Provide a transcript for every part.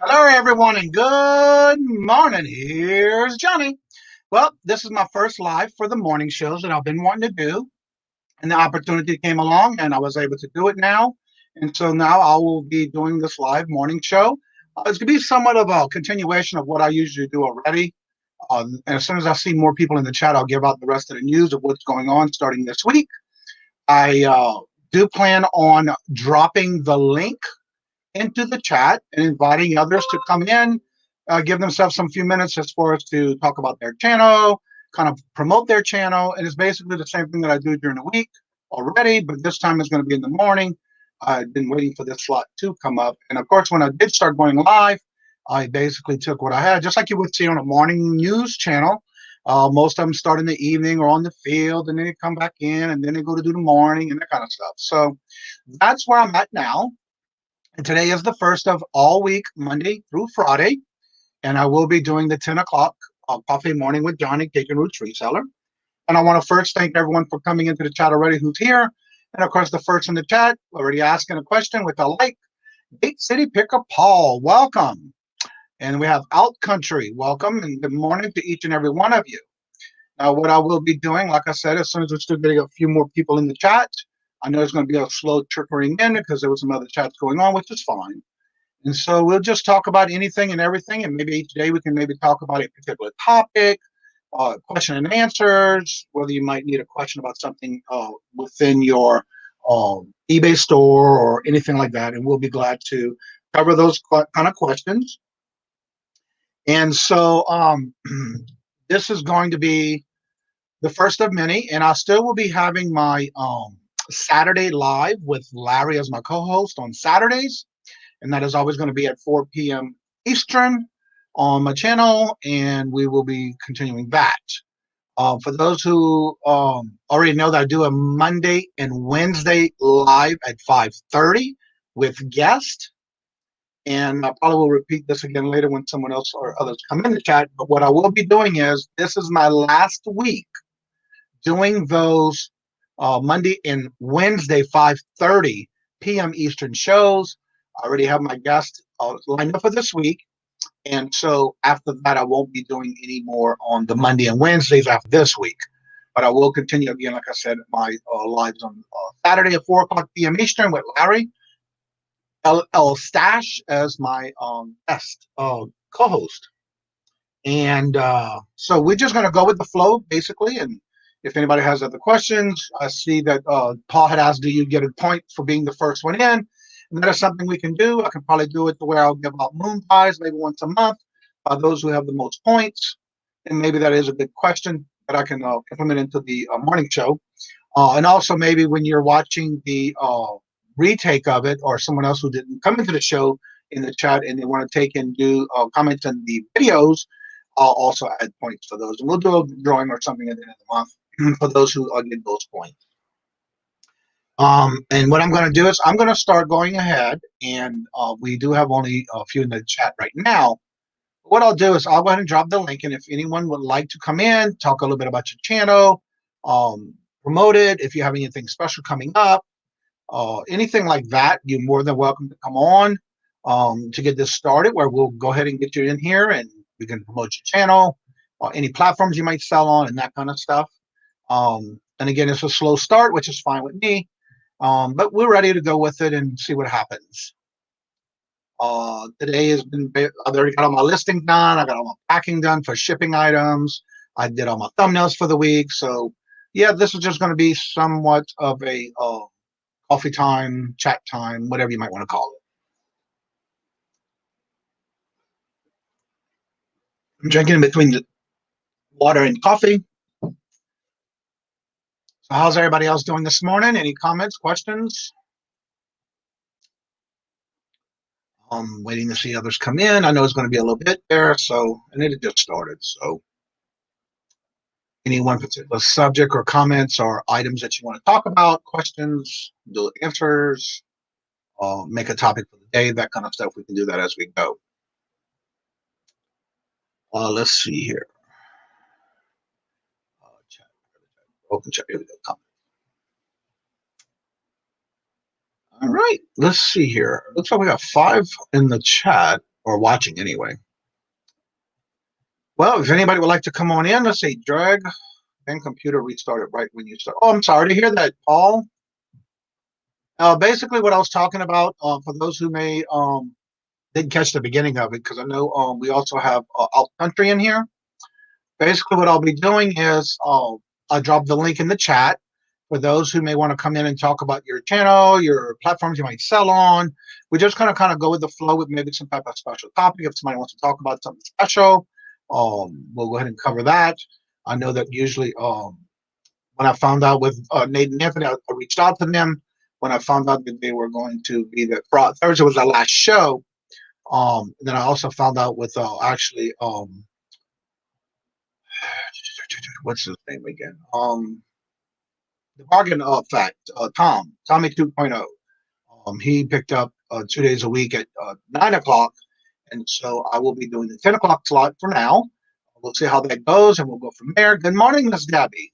Hello, everyone, and good morning. Here's Johnny. Well, this is my first live for the morning shows that I've been wanting to do, and the opportunity came along, and I was able to do it now. And so now I will be doing this live morning show. It's going to be somewhat of a continuation of what I usually do already. And as soon as I see more people in the chat, I'll give out the rest of the news of what's going on starting this week. I do plan on dropping the link into the chat and inviting others to come in, give themselves some few minutes as far as to talk about their channel, kind of promote their channel. And it's basically the same thing that I do during the week already, but this time it's going to be in the morning. I've been waiting for this slot to come up. And of course, when I did start going live, I basically took what I had, just like you would see on a morning news channel. Most of them start in the evening or on the field, and then they come back in, and then they go to do the morning and that kind of stuff. So that's where I'm at now. And today is the first of all week, Monday through Friday. And I will be doing the 10 o'clock coffee morning with Johnny, Cake and Roots Reseller. And I want to first thank everyone for coming into the chat already who's here. And of course, the first in the chat, already asking a question with a like. Gate City Picker Paul, welcome. And we have Out Country, welcome. And good morning to each and every one of you. Now, what I will be doing, like I said, as soon as we're still getting a few more people in the chat, I know it's going to be a slow trickling in because there was some other chats going on, which is fine. And so we'll just talk about anything and everything, and maybe each day we can maybe talk about a particular topic, question and answers, whether you might need a question about something within your eBay store or anything like that, and we'll be glad to cover those kind of questions. And so this is going to be the first of many, and I still will be having my Saturday live with Larry as my co-host on Saturdays, and that is always going to be at 4 p.m. Eastern on my channel, and we will be continuing that. For those who already know that I do a Monday and Wednesday live at 5:30 with guests, and I probably will repeat this again later when someone else or others come in the chat, but what I will be doing is this is my last week doing those Monday and Wednesday 5:30 p.m. Eastern shows. I already have my guest lined up for this week. And so after that, I won't be doing any more on the Monday and Wednesdays after this week. But I will continue again, like I said, my lives on Saturday at 4 o'clock p.m. Eastern with Larry L. Stash as my guest co-host. And so we're just going to go with the flow, basically. And if anybody has other questions, I see that Paul had asked, do you get a point for being the first one in? And that is something we can do. I can probably do it to where I'll give out moon pies maybe once a month. Those who have the most points. And maybe that is a good question that I can implement into the morning show. And also maybe when you're watching the retake of it, or someone else who didn't come into the show in the chat and they want to take and do comments in the videos, I'll also add points for those. And we'll do a drawing or something at the end of the month for those who get those points. And what I'm going to do is I'm going to start going ahead, and we do have only a few in the chat right now. What I'll do is I'll go ahead and drop the link, and if anyone would like to come in, talk a little bit about your channel, promote it, if you have anything special coming up, anything like that, you're more than welcome to come on to get this started, where we'll go ahead and get you in here and we can promote your channel, any platforms you might sell on, and that kind of stuff. And again, it's a slow start, which is fine with me. But we're ready to go with it and see what happens. Today has been, I've already got all my listing done. I got all my packing done for shipping items. I did all my thumbnails for the week. So yeah, this is just going to be somewhat of a coffee time, chat time, whatever you might want to call it. I'm drinking in between the water and coffee. So how's everybody else doing this morning? Any comments, questions? I'm waiting to see others come in. I know it's going to be a little bit there, so, and it just started. So any one particular subject or comments or items that you want to talk about, questions, do answers, make a topic for the day, that kind of stuff. We can do that as we go. Let's see here. Open chat. Here we go. Comment. All right. Let's see here. Looks like we got 5 in the chat or watching anyway. Well, if anybody would like to come on in, let's see, drag, then computer restarted right when you start. Oh, I'm sorry to hear that, Paul. Basically, what I was talking about, for those who may didn't catch the beginning of it, because I know we also have Alt Country in here. Basically, what I'll be doing is I'll drop the link in the chat for those who may want to come in and talk about your channel, your platforms you might sell on. We're just going to kind of go with the flow with maybe some type of special topic. If somebody wants to talk about something special, we'll go ahead and cover that. I know that usually when I found out with Nate and Anthony, I reached out to them. When I found out that they were going to be the Thursday was our last show. Then I also found out with actually what's his name again? The bargain effect, Tommy 2.0. He picked up 2 days a week at 9 o'clock, and so I will be doing the 10 o'clock slot for now. We'll see how that goes, and we'll go from there. Good morning, Miss Debbie,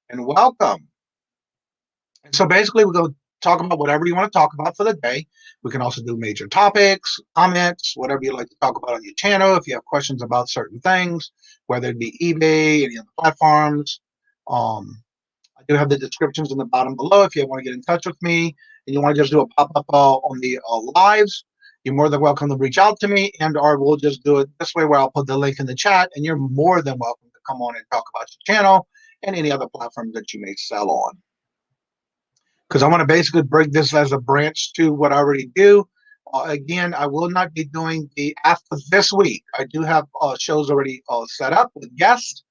and welcome. And so basically, we're going to talk about whatever you want to talk about for the day. We can also do major topics, comments, whatever you'd like to talk about on your channel. If you have questions about certain things, whether it be eBay, any other platforms. I do have the descriptions in the bottom below. If you want to get in touch with me and you want to just do a pop-up on the lives, you're more than welcome to reach out to me, and or we'll just do it this way where I'll put the link in the chat, and you're more than welcome to come on and talk about your channel and any other platform that you may sell on. Because I want to basically break this as a branch to what I already do. Again, I will not be doing the after this week. I do have shows already set up with guests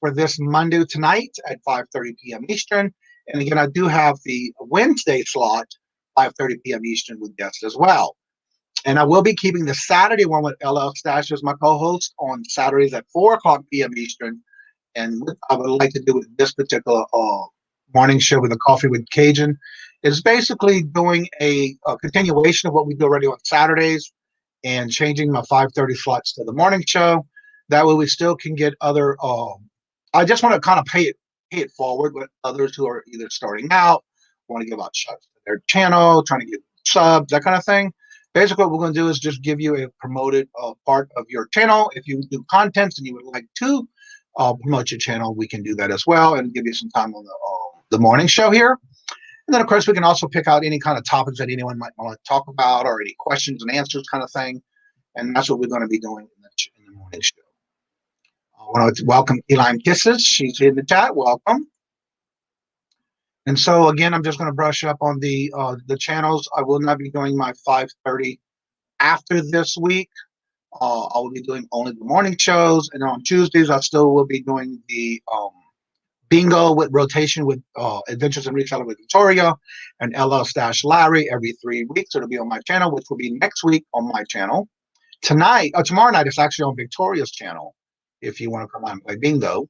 for this Monday tonight at 5:30 p.m. Eastern. And again, I do have the Wednesday slot, 5:30 p.m. Eastern with guests as well. And I will be keeping the Saturday one with LL Stash as my co-host on Saturdays at 4 o'clock p.m. Eastern. And what I would like to do with this particular morning show with the Coffee with Kajun is basically doing a continuation of what we do already on Saturdays and changing my 5:30 slots to the morning show. That way we still can get other I just want to kind of pay it forward with others who are either starting out, want to give out shots to their channel, trying to get subs, that kind of thing. Basically, what we're going to do is just give you a promoted part of your channel. If you do contents and you would like to promote your channel, we can do that as well and give you some time on the morning show here. And then, of course, we can also pick out any kind of topics that anyone might want to talk about or any questions and answers kind of thing. And that's what we're going to be doing in the morning show. I want to welcome Eline Kisses. She's in the chat. Welcome. And so, again, I'm just going to brush up on the channels. I will not be doing my 5:30 after this week. I will be doing only the morning shows. And on Tuesdays, I still will be doing the bingo with rotation with Adventures in Reseller with Victoria and LL Stash Larry every 3 weeks. It'll be on my channel, which will be next week on my channel. Tomorrow night, it's actually on Victoria's channel. If you want to come on and play bingo,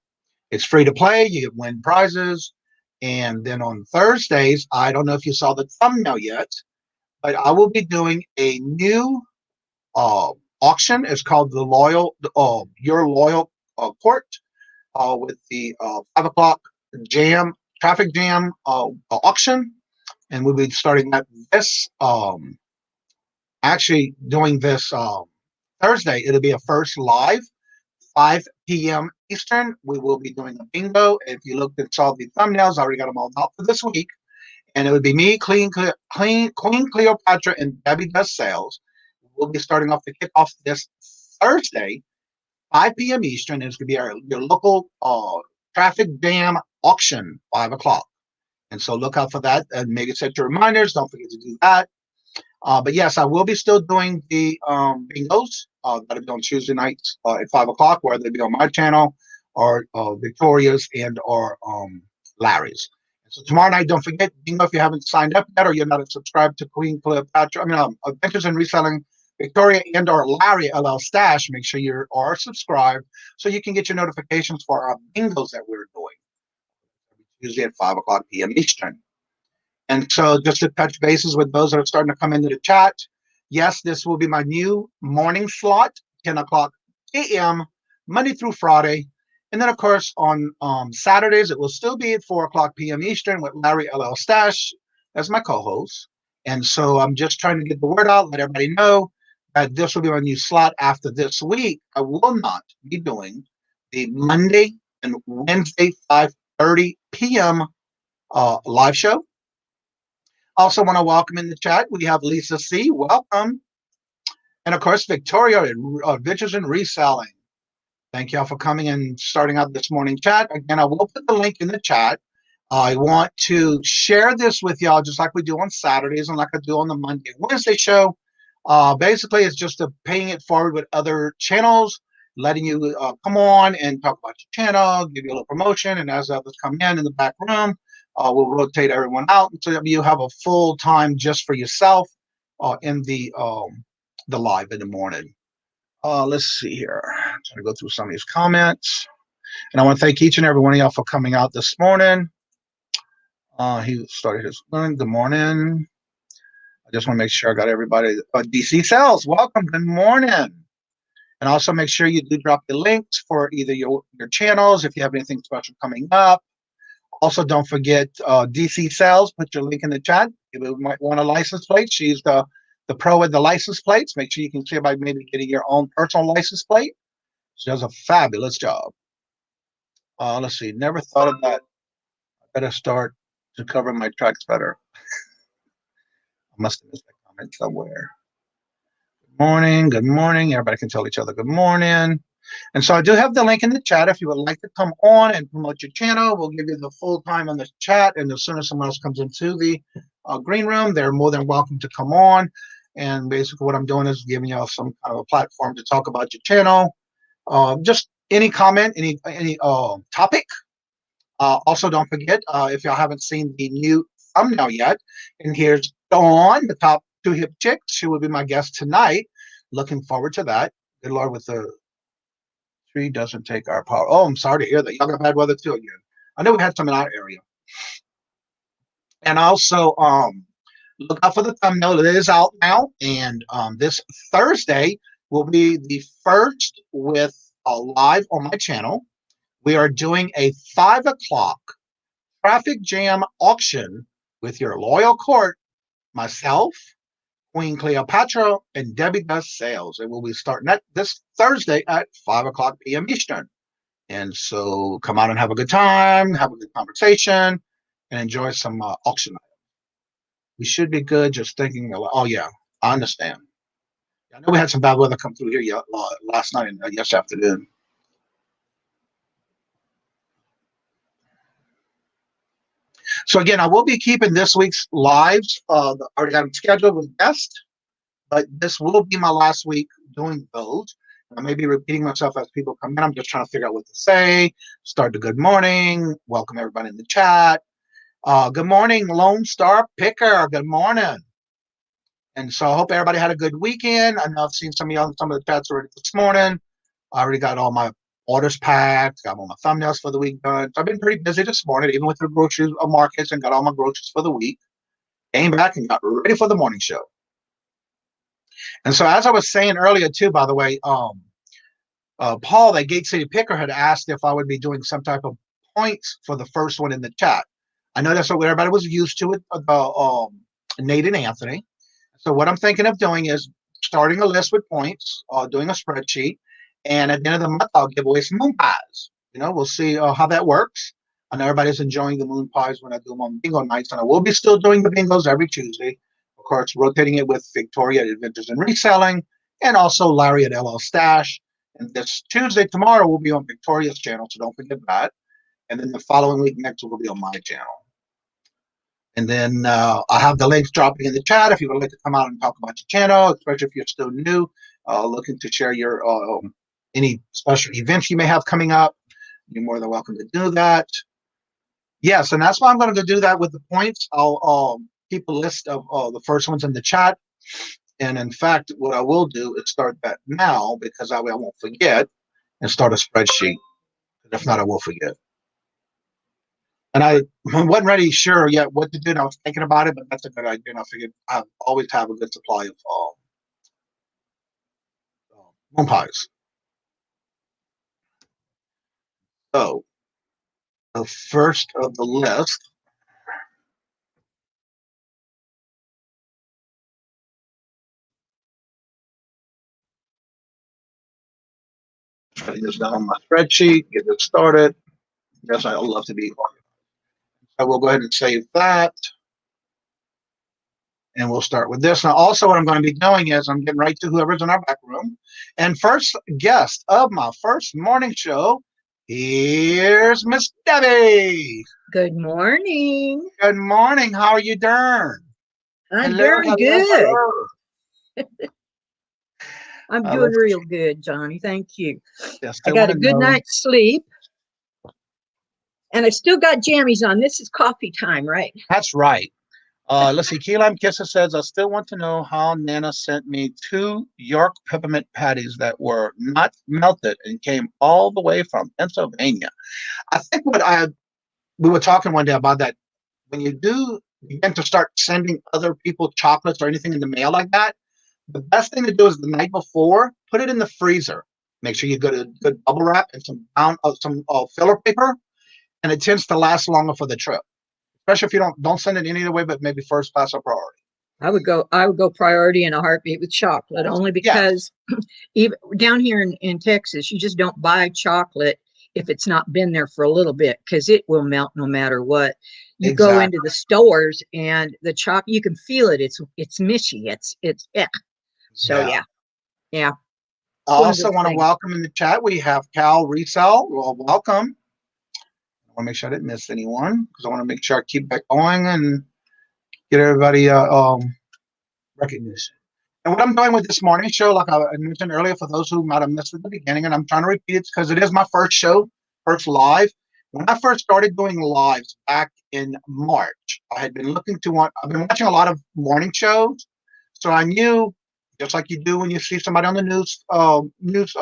it's free to play. You win prizes. And then on Thursdays, I don't know if you saw the thumbnail yet, but I will be doing a new auction. It's called the Your Loyal Court with the 5 o'clock traffic jam auction. And we'll be starting that actually doing this Thursday. It'll be a first live, 5 p.m. Eastern. We will be doing a bingo. If you looked and saw the thumbnails, I already got them all out for this week. And it would be me, Queen Cleopatra, and Debbie Does Sales. We'll be starting off the kickoff this Thursday, 5 p.m. Eastern. It's going to be your local traffic jam auction, 5 o'clock. And so look out for that and maybe set your reminders. Don't forget to do that. But yes, I will be still doing the bingos. That'll be on Tuesday nights at 5 o'clock, whether they be on my channel or Victoria's and or Larry's. So tomorrow night, don't forget, bingo, if you haven't signed up yet or you're not subscribed to Queen Cleopatra, Adventures in Reselling Victoria and or Larry LL Stash, make sure you are subscribed so you can get your notifications for our bingos that we're doing. Usually at 5 o'clock p.m. Eastern. And so just to touch bases with those that are starting to come into the chat, yes, this will be my new morning slot, 10 o'clock a.m., Monday through Friday. And then, of course, on Saturdays, it will still be at 4 o'clock p.m. Eastern with Larry LL Stash as my co-host. And so I'm just trying to get the word out, let everybody know that this will be my new slot after this week. I will not be doing the Monday and Wednesday 5:30 p.m. Live show. Also want to welcome in the chat. We have Lisa C. Welcome. And of course, Victoria at Adventures in Reselling. Thank y'all for coming and starting out this morning chat. Again, I will put the link in the chat. I want to share this with y'all just like we do on Saturdays and like I do on the Monday and Wednesday show. Basically, it's just paying it forward with other channels, letting you come on and talk about your channel, give you a little promotion, and as others come in the back room, we'll rotate everyone out so that you have a full time just for yourself in the live in the morning. Let's see here. I'm trying to go through some of these comments. And I want to thank each and every one of y'all for coming out this morning. He started his morning. Good morning. I just want to make sure I got everybody. DC Sales, welcome. Good morning. And also make sure you do drop the links for either your channels if you have anything special coming up. Also, don't forget DC Sales. Put your link in the chat. You might want a license plate. She's the pro with the license plates. Make sure you can see about maybe getting your own personal license plate. She does a fabulous job. Let's see. Never thought of that. I better start to cover my tracks better. I must have missed that comment somewhere. Good morning. Good morning. Everybody can tell each other good morning. And so I do have the link in the chat. If you would like to come on and promote your channel, we'll give you the full time on the chat. And as soon as someone else comes into the green room, they're more than welcome to come on. And basically what I'm doing is giving you some kind of a platform to talk about your channel. Just any comment, any topic. Also, don't forget, if y'all haven't seen the new thumbnail yet, and here's Dawn, the top 2 hip chicks. She will be my guest tonight. Looking forward to that. Good Lord, with the tree doesn't take our power. Oh, I'm sorry to hear that. Y'all got bad weather too again. I know we had some in our area. And also, look out for the thumbnail. It is out now. And this Thursday will be the first with a live on my channel. We are doing a 5 o'clock traffic jam auction with your loyal court, myself, Queen Cleopatra, and Debbie Does Sales. And we'll be starting this Thursday at 5 o'clock p.m. Eastern. And so come out and have a good time, have a good conversation, and enjoy some auction items. We should be good just thinking, oh, yeah, I understand. I know we had some bad weather come through here last night and yesterday afternoon. So again, I will be keeping this week's lives. Already got them scheduled with guests, but this will be my last week doing those. I may be repeating myself as people come in. I'm just trying to figure out what to say. Start the good morning. Welcome everybody in the chat. Good morning, Lone Star Picker. Good morning. And so I hope everybody had a good weekend. I know I've seen some of y'all in some of the chats already this morning. I already got all my orders packed, got all my thumbnails for the week done. So I've been pretty busy this morning, even with the grocery markets, and got all my groceries for the week. Came back and got ready for the morning show. And so as I was saying earlier too, by the way, Paul, that Gate City Picker, had asked if I would be doing some type of points for the first one in the chat. I know that's what everybody was used to with Nate and Anthony. So what I'm thinking of doing is starting a list with points, doing a spreadsheet, and at the end of the month, I'll give away some moon pies. We'll see how that works. I know everybody's enjoying the moon pies when I do them on bingo nights, and I will be still doing the bingos every Tuesday. Of course, rotating it with Victoria at Adventures in Reselling, and also Larry at LL Stash. And this Tuesday, tomorrow, will be on Victoria's channel, so don't forget that. And then the following week, next will be on my channel. And then I have the links dropping in the chat if you would like to come out and talk about your channel, especially if you're still new, looking to share your any special events you may have coming up. You're more than welcome to do that. Yes, and that's why I'm going to do that with the points. I'll keep a list of the first ones in the chat. And in fact, what I will do is start that now, because that way I won't forget, and start a spreadsheet. If not, I will forget. And I wasn't really sure yet what to do. And I was thinking about it, but that's a good idea. And I figured I always have a good supply of moon pies. So the first of the list Try to get this down on my spreadsheet, get this started. Yes, I love to be organized. I will go ahead and save that. And we'll start with this. Now, also, what I'm going to be doing is I'm getting right to whoever's in our back room. And first guest of my first morning show, here's Miss Debbie. Good morning. Good morning. How are you doing? I'm doing good. I'm doing real good, Johnny. Thank you. I got a good night's sleep. And I still got jammies on. This is coffee time, right? That's right. Let's see. Key Lime Kisser says, I still want to know how Nana sent me 2 York peppermint patties that were not melted and came all the way from Pennsylvania. I think we were talking one day about that. When you do begin to start sending other people chocolates or anything in the mail like that, the best thing to do is the night before, put it in the freezer. Make sure you get a good bubble wrap and some filler paper, and it tends to last longer for the trip. Especially if you don't send it any other way, but maybe first class or priority. I would go priority in a heartbeat with chocolate, only because even down here in Texas, you just don't buy chocolate if it's not been there for a little bit, because it will melt no matter what. You go into the stores and the chocolate, you can feel it. It's mishy. It's. So yeah. I also want to welcome in the chat. We have Cal Resell. Well, welcome. I want to make sure I didn't miss anyone, because I want to make sure I keep that going and get everybody recognition. And what I'm doing with this morning show, like I mentioned earlier, for those who might have missed at the beginning, and I'm trying to repeat it because it is my first show, first live. When I first started doing lives back in March, I've been watching a lot of morning shows, so I knew, just like you do when you see somebody on the news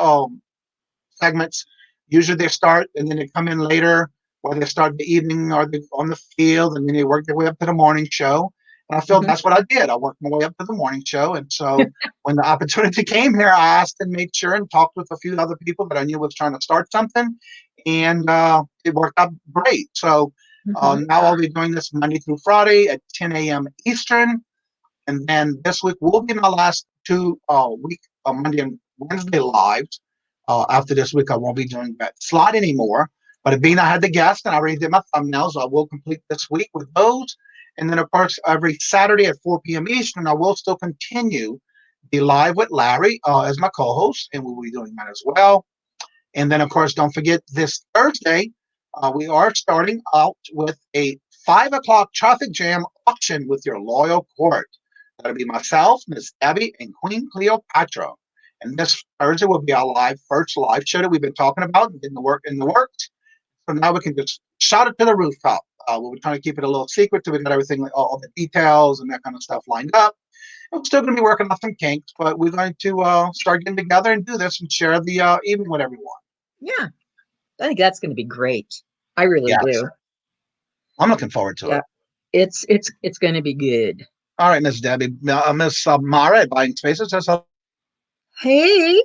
segments, usually they start and then they come in later, or they start the evening or on the field, and then they work their way up to the morning show. And I feel that's what I did. I worked my way up to the morning show. And so when the opportunity came here, I asked and made sure and talked with a few other people that I knew was trying to start something. And it worked out great. So now I'll be doing this Monday through Friday at 10 a.m. Eastern. And then this week will be my last 2 Monday and Wednesday lives. After this week, I won't be doing that slot anymore. But being I had the guest and I already did my thumbnails, I will complete this week with those. And then, of course, every Saturday at 4 p.m. Eastern, I will still continue the live with Larry as my co-host, and we will be doing that as well. And then, of course, don't forget this Thursday, we are starting out with a 5 o'clock traffic jam auction with your loyal court. That'll be myself, Miss Debbie, and Queen Cleopatra. And this Thursday will be our first live show that we've been talking about in the works. So now we can just shout it to the rooftop. We're trying to keep it a little secret till we got everything, all the details and that kind of stuff lined up. And we're still going to be working on some kinks, but we're going to start getting together and do this and share the evening with everyone. Yeah, I think that's going to be great. I really do. I'm looking forward to it. It's going to be good. All right, Miss Debbie. Miss Mara at Buying Spaces says hello. Hey.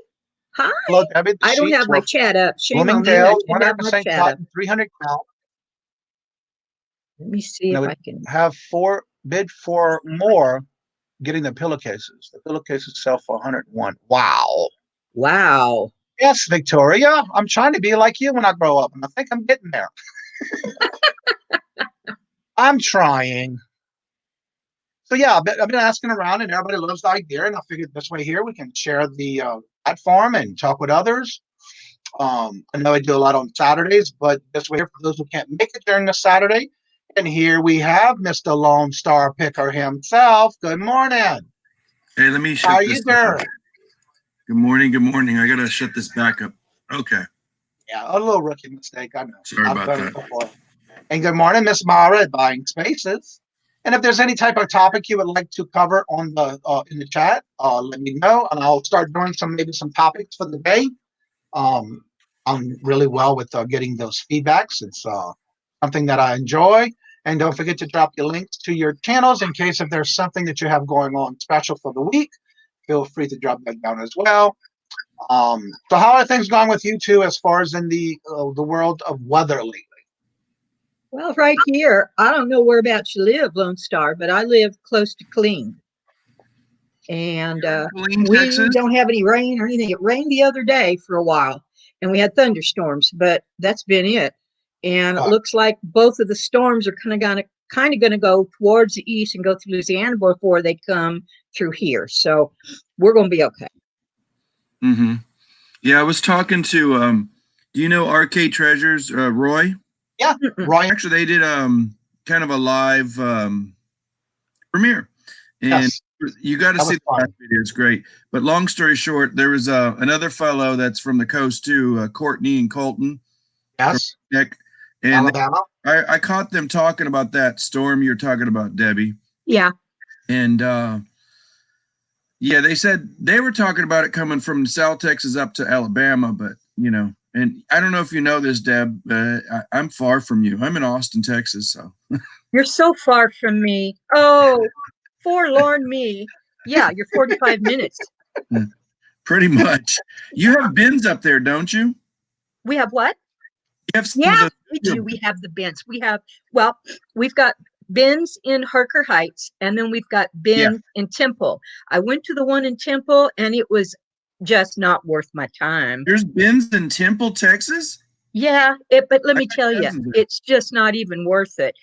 Hi. Hello, Debbie. I don't have my chat up. Shame on me. 100% cotton, 300 count. Let me see if I can have bid for more getting the pillowcases. The pillowcases sell for 101. Wow. Yes, Victoria. I'm trying to be like you when I grow up, and I think I'm getting there. I'm trying. So yeah, I've been asking around, and everybody loves the idea, and I figured this way here we can share the platform and talk with others. I know I do a lot on Saturdays, but this way here for those who can't make it during the Saturday. And here we have Mr. Lone Star Picker himself. Good morning. Hey, let me shut this up. Good morning. Good morning. I gotta shut this back up. Okay. Yeah, a little rookie mistake. I know. Sorry about that. Before. And good morning, Miss Mara at Buying Spaces. And if there's any type of topic you would like to cover on the in the chat, let me know, and I'll start doing maybe some topics for the day. I'm really well with getting those feedbacks. It's something that I enjoy. And don't forget to drop your links to your channels in case if there's something that you have going on special for the week. Feel free to drop that down as well. So how are things going with you two as far as in the world of weather lately? Well, right here, I don't know whereabouts you live, Lone Star, but I live close to Killeen. And we don't have any rain or anything. It rained the other day for a while. and we had thunderstorms, but that's been it. And it looks like both of the storms are kind of going to go towards the east and go through Louisiana before they come through here. So we're going to be okay. Mm-hmm. Yeah, I was talking to, do you know Arcade Treasures, Roy? Yeah, Roy. Actually, they did kind of a live premiere. And you got to see the video. It's great. But long story short, there was another fellow that's from the coast too, Courtney and Colton. Yes. And Alabama. I caught them talking about that storm you're talking about, Debbie. Yeah. And yeah, they said they were talking about it coming from South Texas up to Alabama, but and I don't know if you know this, Deb. I'm far from you. I'm in Austin, Texas. So you're so far from me. Oh, forlorn me. Yeah, you're 45 minutes. Pretty much. You have bins up there, don't you? We have what? You have we do. We have the bins. We've got bins in Harker Heights, and then we've got bins in Temple. I went to the one in Temple, and it was just not worth my time. There's bins in Temple, Texas? Yeah, but let me tell you, it's just not even worth it.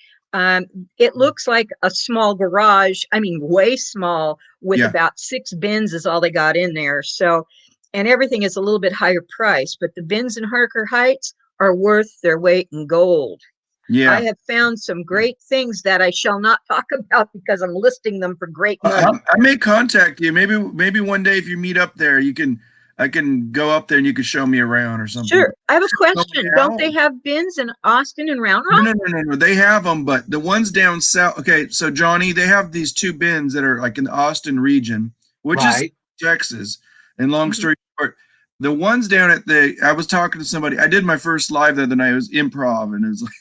It looks like a small garage. I mean, way small, with about 6 bins is all they got in there. So, and everything is a little bit higher price, but the bins in Harker Heights are worth their weight in gold. Yeah, I have found some great things that I shall not talk about because I'm listing them for great money. I may contact you. Maybe one day if you meet up there, I can go up there and you can show me around or something. Sure. I have a question. Don't they have bins in Austin and Round Rock? No. They have them, but the ones down south. Okay, so Johnny, they have these 2 bins that are like in the Austin region, which is Texas. And long story short, the ones down at I was talking to somebody. I did my first live the other night. It was improv, and it was like,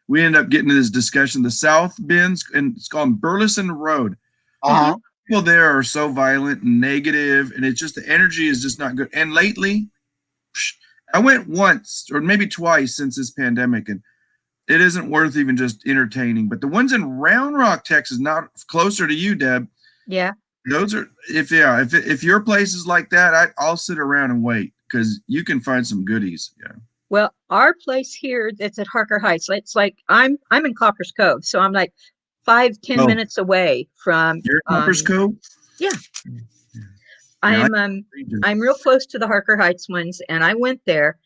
we ended up getting into this discussion. The South bins, and it's called Burleson Road. People there are so violent and negative, and it's just the energy is just not good. And lately, I went once or maybe twice since this pandemic, and it isn't worth even just entertaining. But the ones in Round Rock, Texas, not closer to you, Deb. Yeah. Those are if your place is like that, I'll sit around and wait because you can find some goodies. Yeah. Well, our place here that's at Harker Heights, it's like I'm in Coppers Cove, so I'm like 5-10 minutes away from your Coppers Cove. Yeah. I'm real close to the Harker Heights ones, and I went there.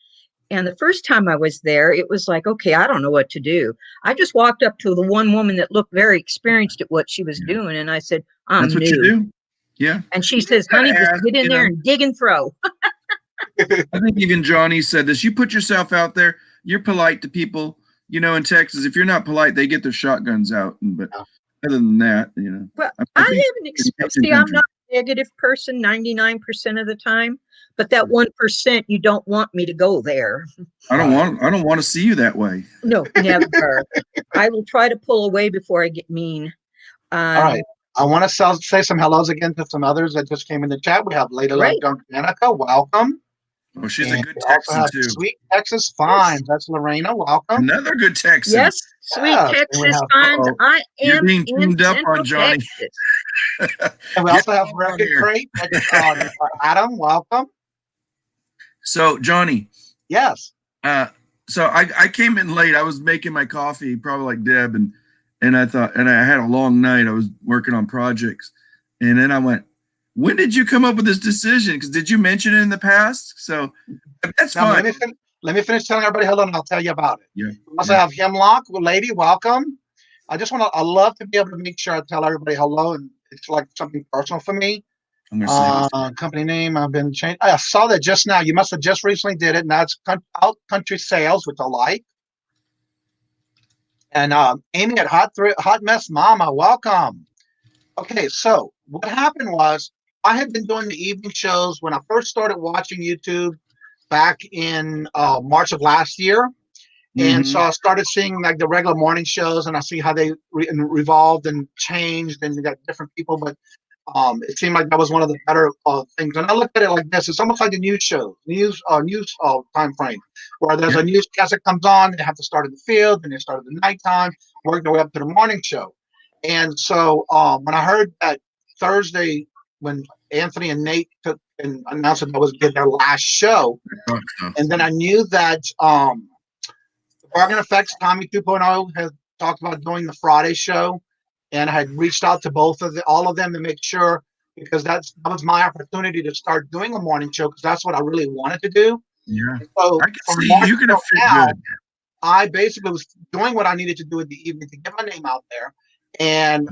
And the first time I was there, it was like, okay, I don't know what to do. I just walked up to the one woman that looked very experienced at what she was doing, and I said, "I'm That's what new." you do. Yeah. And she says, "Honey, just get in there and dig and throw." I think even Johnny said this. You put yourself out there. You're polite to people. In Texas, if you're not polite, they get their shotguns out. But other than that, Well, I haven't experienced. See, I'm not a negative person 99% of the time, but that 1%, you don't want me to go there. I don't want to see you that way. No, never. I will try to pull away before I get mean. All right. I want to say some hellos again to some others that just came in the chat. We have Lady Love Danica. Welcome. Oh, she's a good Texan too. Sweet Texas Finds. That's Lorena. Welcome. Another good Texan. Yes, Sweet Texas Finds. I am being teamed up on Johnny. And we also have Record Crate. Adam, welcome. So Johnny. Yes. So I came in late. I was making my coffee, probably like Deb, and I thought, and I had a long night. I was working on projects, and then I went, when did you come up with this decision? Because did you mention it in the past? So that's fine. Let me finish telling everybody hello, and I'll tell you about it. Yeah. We also have Hemlock, Lady, welcome. I love to be able to make sure I tell everybody hello, and it's like something personal for me. Company name, I've been changed. I saw that just now. You must have just recently did it. Now it's Out Country Sales, which I like. And Amy at Hot Mess Mama, welcome. Okay, so what happened was I had been doing the evening shows when I first started watching YouTube back in March of last year. And so I started seeing like the regular morning shows, and I see how they revolved and changed, and you got different people. But it seemed like that was one of the better things. And I looked at it like this: it's almost like a news show, news time frame, where there's a newscast that comes on. They have to start in the field, and they start at the nighttime, work their way up to the morning show. And so when I heard that Thursday, when Anthony and Nate took and announced that was their last show, So. And then I knew that Bargain Effects, Tommy 2.0 has talked about doing the Friday show, and I had reached out to all of them to make sure, because that was my opportunity to start doing a morning show, because that's what I really wanted to do. Yeah. So I can from see you gonna fit now, good. I basically was doing what I needed to do in the evening to get my name out there. And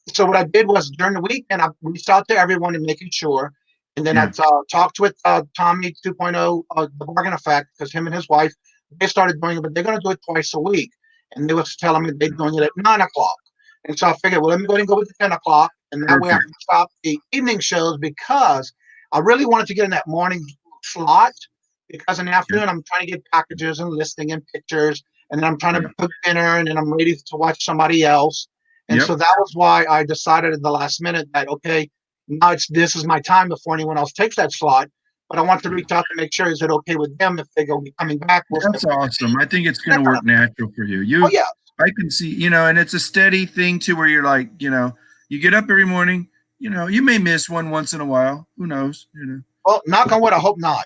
so what I did was during the weekend, I reached out to everyone and making sure. And then I talked with Tommy 2.0, the Bargain Effect, because him and his wife, they started doing it, but they're going to do it twice a week. And they was telling me they're doing it at 9 o'clock. And so I figured, well, let me go ahead and go with the 10 o'clock. And that way I can stop the evening shows, because I really wanted to get in that morning slot, because in the afternoon I'm trying to get packages and listing and pictures. And then I'm trying to cook dinner, and then I'm ready to watch somebody else. And so that was why I decided at the last minute that, okay, now this is my time before anyone else takes that slot. But I want to reach out to make sure, is it okay with them if they're going to be coming back? That's awesome. I think it's going to work natural for you. I can see, and it's a steady thing too, where you're like, you get up every morning, you may miss one once in a while. Who knows? Well, knock on wood, I hope not.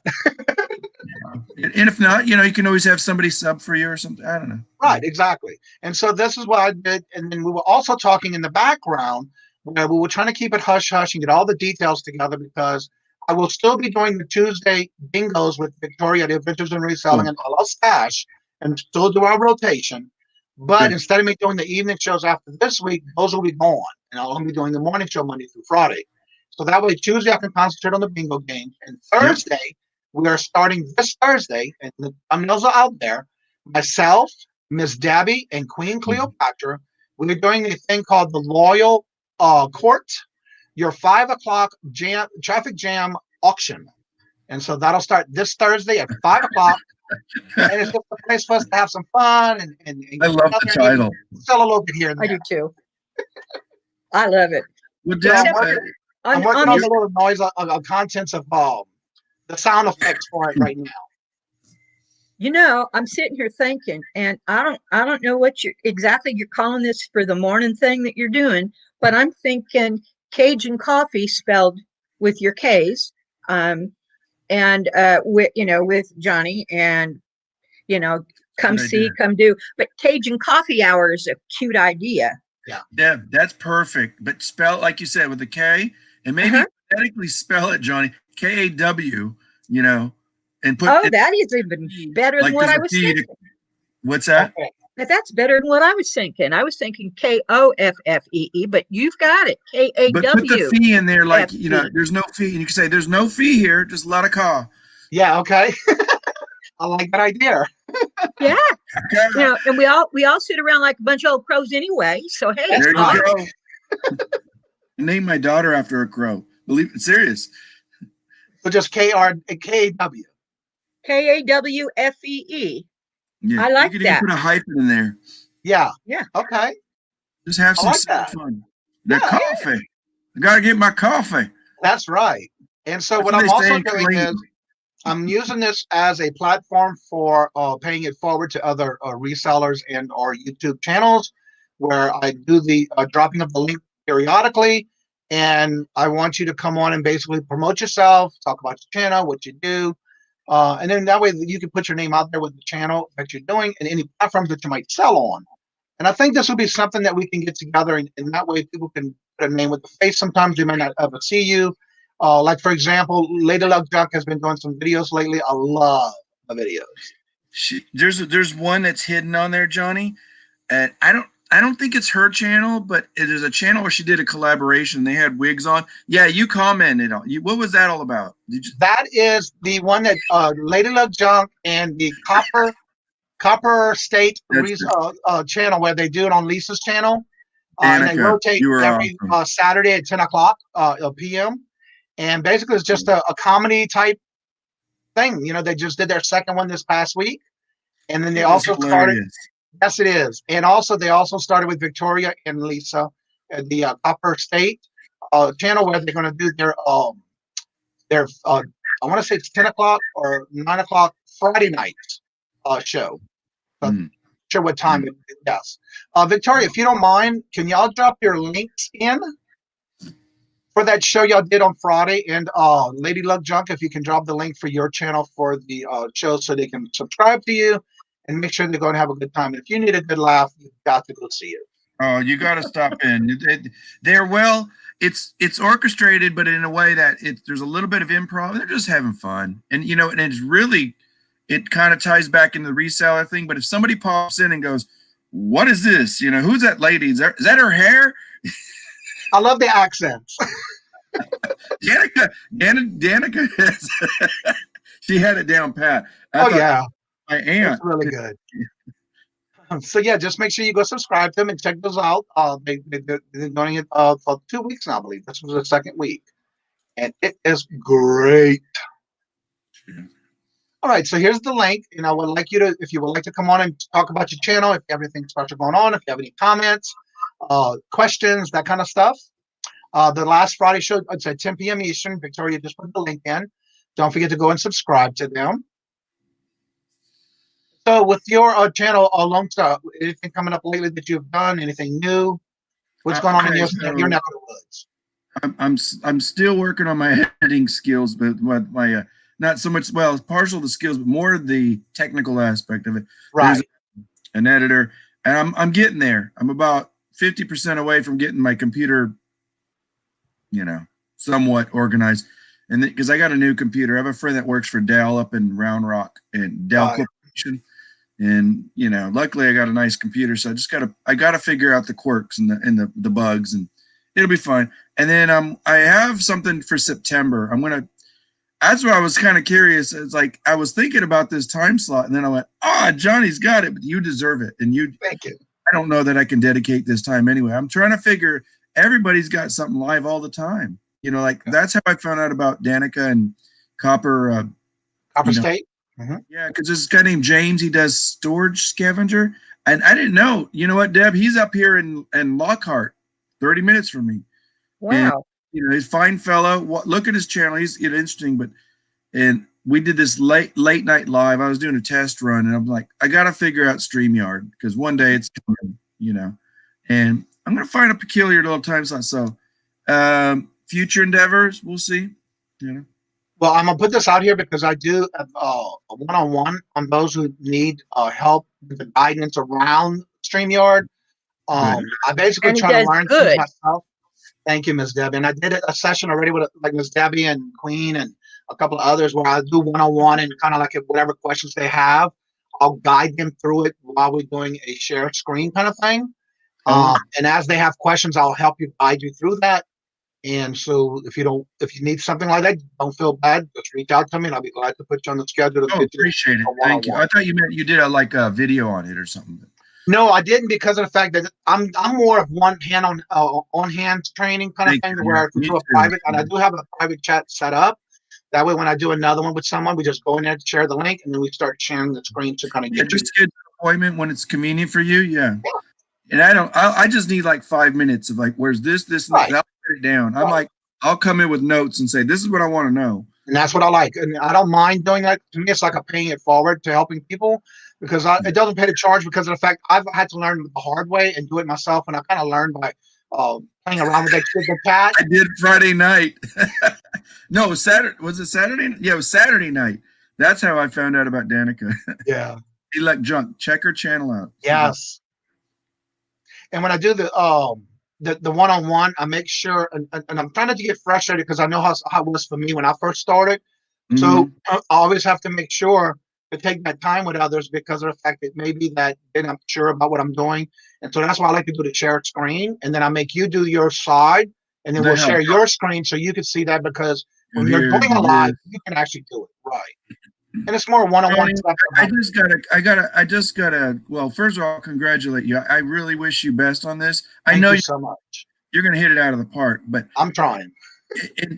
And if not, you can always have somebody sub for you or something. I don't know. Right, exactly. And so this is what I did. And then we were also talking in the background, where we were trying to keep it hush-hush and get all the details together, because I will still be doing the Tuesday bingos with Victoria, the Adventures in Reselling, and I'll stash and still do our rotation. But instead of me doing the evening shows after this week, those will be gone. And I'll only be doing the morning show Monday through Friday. So that way, Tuesday I can concentrate on the bingo games. And Thursday, we are starting this Thursday, and the thumbnails are out there. Myself, Miss Debbie, and Queen Cleopatra, we're doing a thing called the Loyal Court, your 5 o'clock traffic jam auction. And so that'll start this Thursday at 5 o'clock. And it's just a place for us to have some fun and I love the title. Sell a little bit here and there. I do too. I love it. Well, I'm working on the little noise contents of the sound effects for it right now. I'm sitting here thinking, and I don't know what you're calling this for the morning thing that you're doing, but I'm thinking Cajun coffee spelled with your K's, and with Johnny, and come see, come do. But Cajun coffee hour is a cute idea. Yeah, that's perfect. But spell it like you said with a K, and maybe phonetically spell it, Johnny, Kaw. And put. Oh, that is even better than what I was thinking. What's that? Okay. But that's better than what I was thinking. I was thinking Koffee, but you've got it. Kaw. But put the fee in there, like there's no fee, and you can say there's no fee here, just a lot of caw. Yeah. Okay. I like that idea. Yeah. And we all sit around like a bunch of old crows ananyway. So hey, there you go. Name my daughter after a crow. Believe it, serious. So just KAW. KAWFEE. Yeah, I like you could that. even put a hyphen in there. Yeah. Yeah. Okay. Just have some fun. The coffee. I gotta get my coffee. That's right. And so what I'm also doing is I'm using this as a platform for paying it forward to other resellers and or YouTube channels, where I do the dropping of the link periodically. And I want you to come on and basically promote yourself, talk about your channel, what you do. And then that way you can put your name out there with the channel that you're doing and any platforms that you might sell on. And I think this will be something that we can get together, and that way people can put a name with the face. Sometimes they may not ever see you. Like, for example, Lady Luck Junk has been doing some videos lately. I love the videos. There's one that's hidden on there, Johnny. And I don't think it's her channel, but it is a channel where she did a collaboration. They had wigs on. Yeah, you commented on. What was that all about? That is the one that Lady Luck Junk and the Copper State channel, where they do it on Lisa's channel. And they rotate every Saturday at 10 o'clock p.m. And basically it's just a comedy type thing. They just did their second one this past week. And then they also started. Yes, it is. And also they started with Victoria and Lisa at the Copper State channel, where they're going to do their I want to say it's 10 o'clock or 9 o'clock Friday night show. Not sure what time it is. Yes. Victoria, if you don't mind, can y'all drop your links in for that show y'all did on Friday, and Lady Luck Junk, if you can drop the link for your channel for the show so they can subscribe to you and make sure they're going to have a good time. And if you need a good laugh, you've got to go see it. Oh, you got to stop in. They're well. It's orchestrated, but in a way that there's a little bit of improv. They're just having fun, and and it's really, it kind of ties back into the reseller thing. But if somebody pops in and goes, "What is this? Who's that lady? Is that her hair?" I love the accents. Danica, she had it down pat. Yeah, my aunt. It's really good. So yeah, just make sure you go subscribe to them and check those out. They're doing it for 2 weeks now, I believe. This was the second week, and it is great. Yeah. All right, so here's the link. I would like you to, if you would like to come on and talk about your channel, if you have anything special going on, if you have any comments, questions, that kind of stuff. The last Friday show, it's at 10 p.m. Eastern. Victoria just put the link in. Don't forget to go and subscribe to them. So with your channel, Lone Star, anything coming up lately that you've done? Anything new? What's going on in your neck of the woods? I'm still working on my editing skills, but my not so much, well, partial to skills, but more the technical aspect of it. Right. There's an editor, and I'm getting there. I'm about 50% away from getting my computer, somewhat organized. And because I got a new computer, I have a friend that works for Dell up in Round Rock and Dell Corporation. And luckily I got a nice computer, so I gotta figure out the quirks and the bugs, and it'll be fine. And then I have something for September. That's why I was kind of curious. It's like I was thinking about this time slot, and then I went, Johnny's got it, but you deserve it. And thank you. I don't know that I can dedicate this time anyway. I'm trying to figure, everybody's got something live all the time. That's how I found out about Danica and Copper State. Mm-hmm. Yeah, because there's this guy named James. He does Storage Scavenger, and I didn't know. You know what, Deb? He's up here in Lockhart, 30 minutes from me. Wow. And, he's a fine fellow. Look at his channel. He's interesting. And we did this late night live. I was doing a test run, and I'm like, I got to figure out StreamYard because one day it's coming, And I'm gonna find a peculiar little time slot. So, future endeavors, we'll see. Well, I'm gonna put this out here because I do a one-on-one on those who need help with the guidance around StreamYard. I basically try to learn things myself. Thank you, Ms. Debbie. And I did a session already with Ms. Debbie and Queen and a couple of others where I do one-on-one and kind of like whatever questions they have, I'll guide them through it while we're doing a share screen kind of thing. And as they have questions, I'll help you guide you through that. And so if you need something like that, don't feel bad. Just reach out to me and I'll be glad to put you on the schedule. Appreciate it. Thank you. I thought you meant you did a video on it or something. No, I didn't, because of the fact that I'm more of one hand on hand training kind of thing, where I do a private, and I do have a private chat set up. That way, when I do another one with someone, we just go in there to share the link, and then we start sharing the screen to kind of get just get an appointment when it's convenient for you. Yeah. And I just need like 5 minutes of like, where's this, and I'll put it down. I'm like, I'll come in with notes and say, this is what I want to know. And that's what I like. And I don't mind doing that. To me, it's like a paying it forward to helping people, because it doesn't pay to charge, because of the fact I've had to learn the hard way and do it myself. And I kind of learned by playing around with the cat. I did Friday night. No, it was Saturday. Was it Saturday? Yeah, it was Saturday night. That's how I found out about Danica. Yeah. He like junk. Check her channel out. Yes. And when I do the one-on-one, I make sure, and I'm trying not to get frustrated, because I know how it was for me when I first started. Mm-hmm. So I always have to make sure to take that time with others, because of the fact that maybe that they're not sure about what I'm doing. And so that's why I like to do the shared screen. And then I make you do your side, and then we'll share your screen so you can see that, because when you're doing a live, you can actually do it right. And it's more one-on-one stuff. I just gotta. Well, first of all, congratulate you. I really wish you best on this. Thank you so much. You're gonna hit it out of the park, but I'm trying.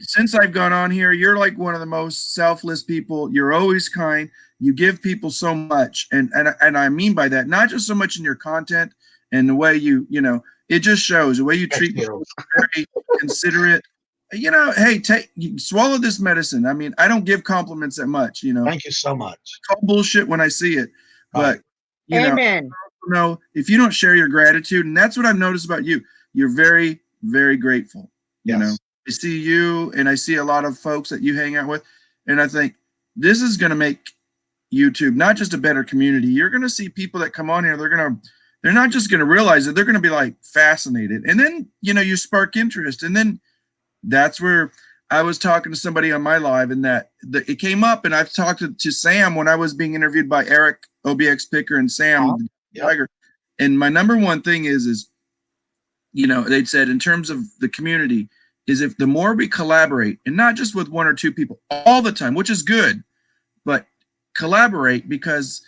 Since I've gone on here, you're like one of the most selfless people. You're always kind. You give people so much, and I mean by that, not just so much in your content and the way it just shows the way you treat people. Very considerate. Hey, swallow this medicine. I mean, I don't give compliments that much, Thank you so much. Call bullshit when I see it. But, Amen. If you don't share your gratitude, and that's what I've noticed about you, you're very, very grateful. Yes. I see you, and I see a lot of folks that you hang out with, and I think this is going to make YouTube not just a better community. You're going to see people that come on here. They're not just going to realize it. They're going to be like fascinated, and then you spark interest, and then that's where I was talking to somebody on my live, and it came up, and I've talked to Sam when I was being interviewed by Eric OBX Picker and Sam Tiger, and my number one thing is they'd said in terms of the community is if the more we collaborate, and not just with one or two people all the time, which is good, but collaborate, because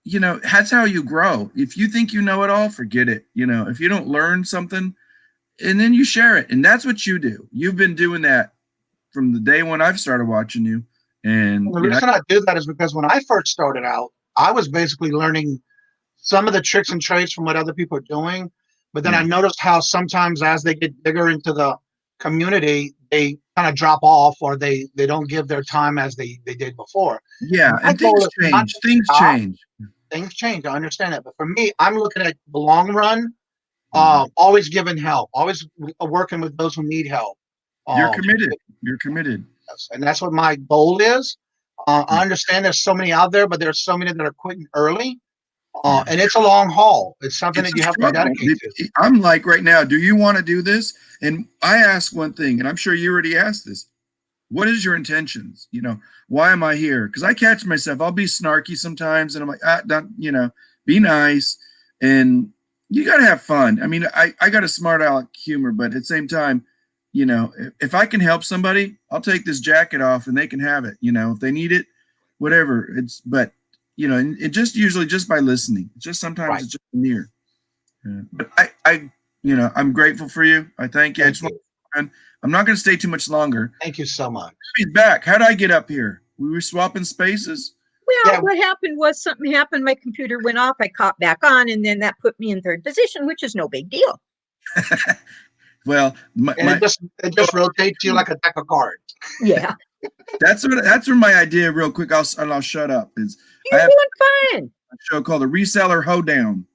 that's how you grow. If you think you know it all, forget it. If you don't learn something, and then you share it, and that's what you do. You've been doing that from the day when I've started watching you. And the reason I do that is because when I first started out, I was basically learning some of the tricks and trades from what other people are doing. But then I noticed how sometimes as they get bigger into the community, they kind of drop off, or they don't give their time as they did before. Yeah, and things change. Things change. I understand that. But for me, I'm looking at the long run, always giving help, always working with those who need help. You're committed. Yes, and that's what my goal is. I understand there's so many out there, but there's so many that are quitting early. And it's a long haul. It's something that you have to dedicate to. I'm like right now, do you want to do this? And I ask one thing, and I'm sure you already asked this. What is your intentions? Why am I here? Because I catch myself. I'll be snarky sometimes, and I'm like, be nice. And you got to have fun. I mean, I got a smart aleck humor, but at the same time, if I can help somebody, I'll take this jacket off and they can have it. If they need it, whatever. But it just usually just by listening. It's just sometimes it's just near. But I'm grateful for you. I thank you. I'm not going to stay too much longer. Thank you so much. He's back. How did I get up here? We were swapping spaces. Well, what happened was something happened. My computer went off. I caught back on, and then that put me in third position, which is no big deal. Well, it just rotates you like a deck of cards. Yeah. That's where my idea, real quick, I'll shut up. You're doing fine. A show called the Reseller Hoedown.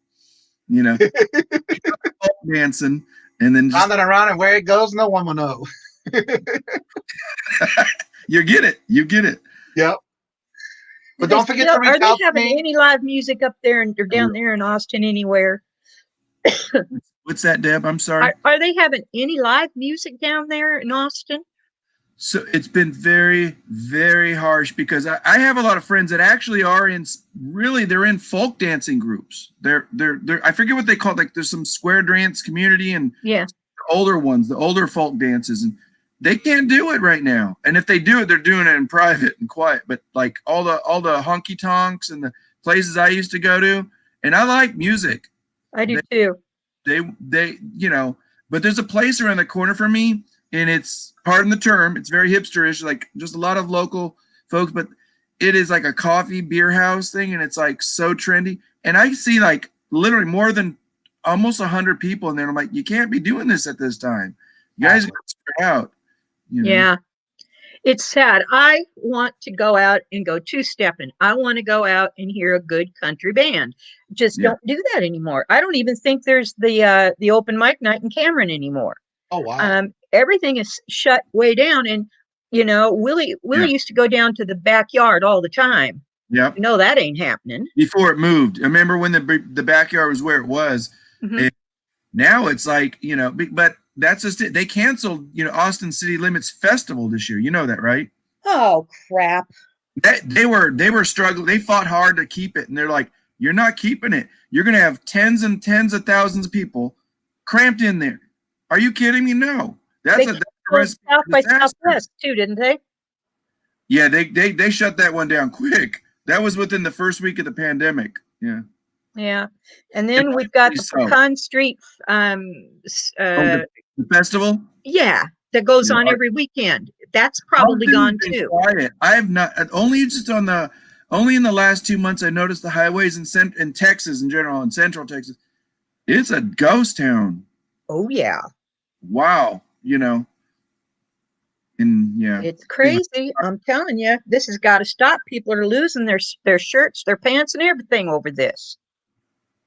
Dancing, and then round and around, and where it goes, no one will know. You get it. Yep. But don't forget to reach out to me. Are they having any live music up there or down there in Austin anywhere? What's that, Deb? I'm sorry. Are they having any live music down there in Austin? So it's been very, very harsh, because I have a lot of friends that actually are they're in folk dancing groups. They're I forget what they call it. Like there's some square dance community, and the older ones, the older folk dances, and they can't do it right now. And if they do it, they're doing it in private and quiet. But like all the honky tonks and the places I used to go to, and I like music. I do too. They but there's a place around the corner from me, and it's, pardon the term, it's very hipsterish, like just a lot of local folks, but it is like a coffee beer house thing, and it's like so trendy. And I see like literally more than almost 100 people in there. I'm like, you can't be doing this at this time. You guys got to spread out. Yeah. It's sad. I want to go out and go two-stepping. I want to go out and hear a good country band. Just don't do that anymore. I don't even think there's the open mic night in Cameron anymore. Oh, wow. Everything is shut way down. And, Willie used to go down to the backyard all the time. Yep. No, that ain't happening. Before it moved. I remember when the backyard was where it was. Mm-hmm. And now it's like, but that's just it. They canceled, Austin City Limits Festival this year. You know that, right? Oh, crap. They were struggling. They fought hard to keep it. And they're like, you're not keeping it. You're going to have tens and tens of thousands of people cramped in there. Are you kidding me? No. That's a South by Southwest too, didn't they? Yeah, they shut that one down quick. That was within the first week of the pandemic. Yeah. Yeah. And then we've got the Pecan Street the festival? Yeah, that goes on every weekend. That's probably gone too. Quiet. I have not, only in the last 2 months I noticed the highways in Texas in general, in Central Texas. It's a ghost town. Oh yeah. Wow. And yeah. It's crazy. I'm telling you, this has got to stop. People are losing their shirts, their pants, and everything over this.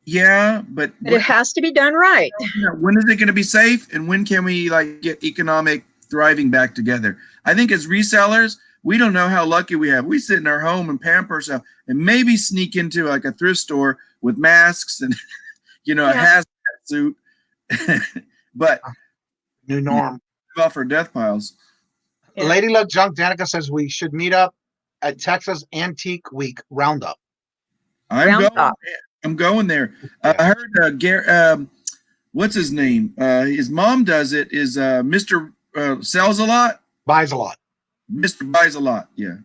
Yeah, but it has to be done right. When is it going to be safe, and when can we get economic thriving back together. I think as resellers, we don't know how lucky we have. We sit in our home and pamper ourselves and maybe sneak into like a thrift store with masks and, a hazmat suit. But new norm. Off our death piles. Yeah. Lady Luck Junk Danica says we should meet up at Texas Antique Week Roundup. I'm going there. I heard what's his name? His mom does it. Is Mr. Sells a lot? Buys a lot. Mr. Buys a lot. Yeah.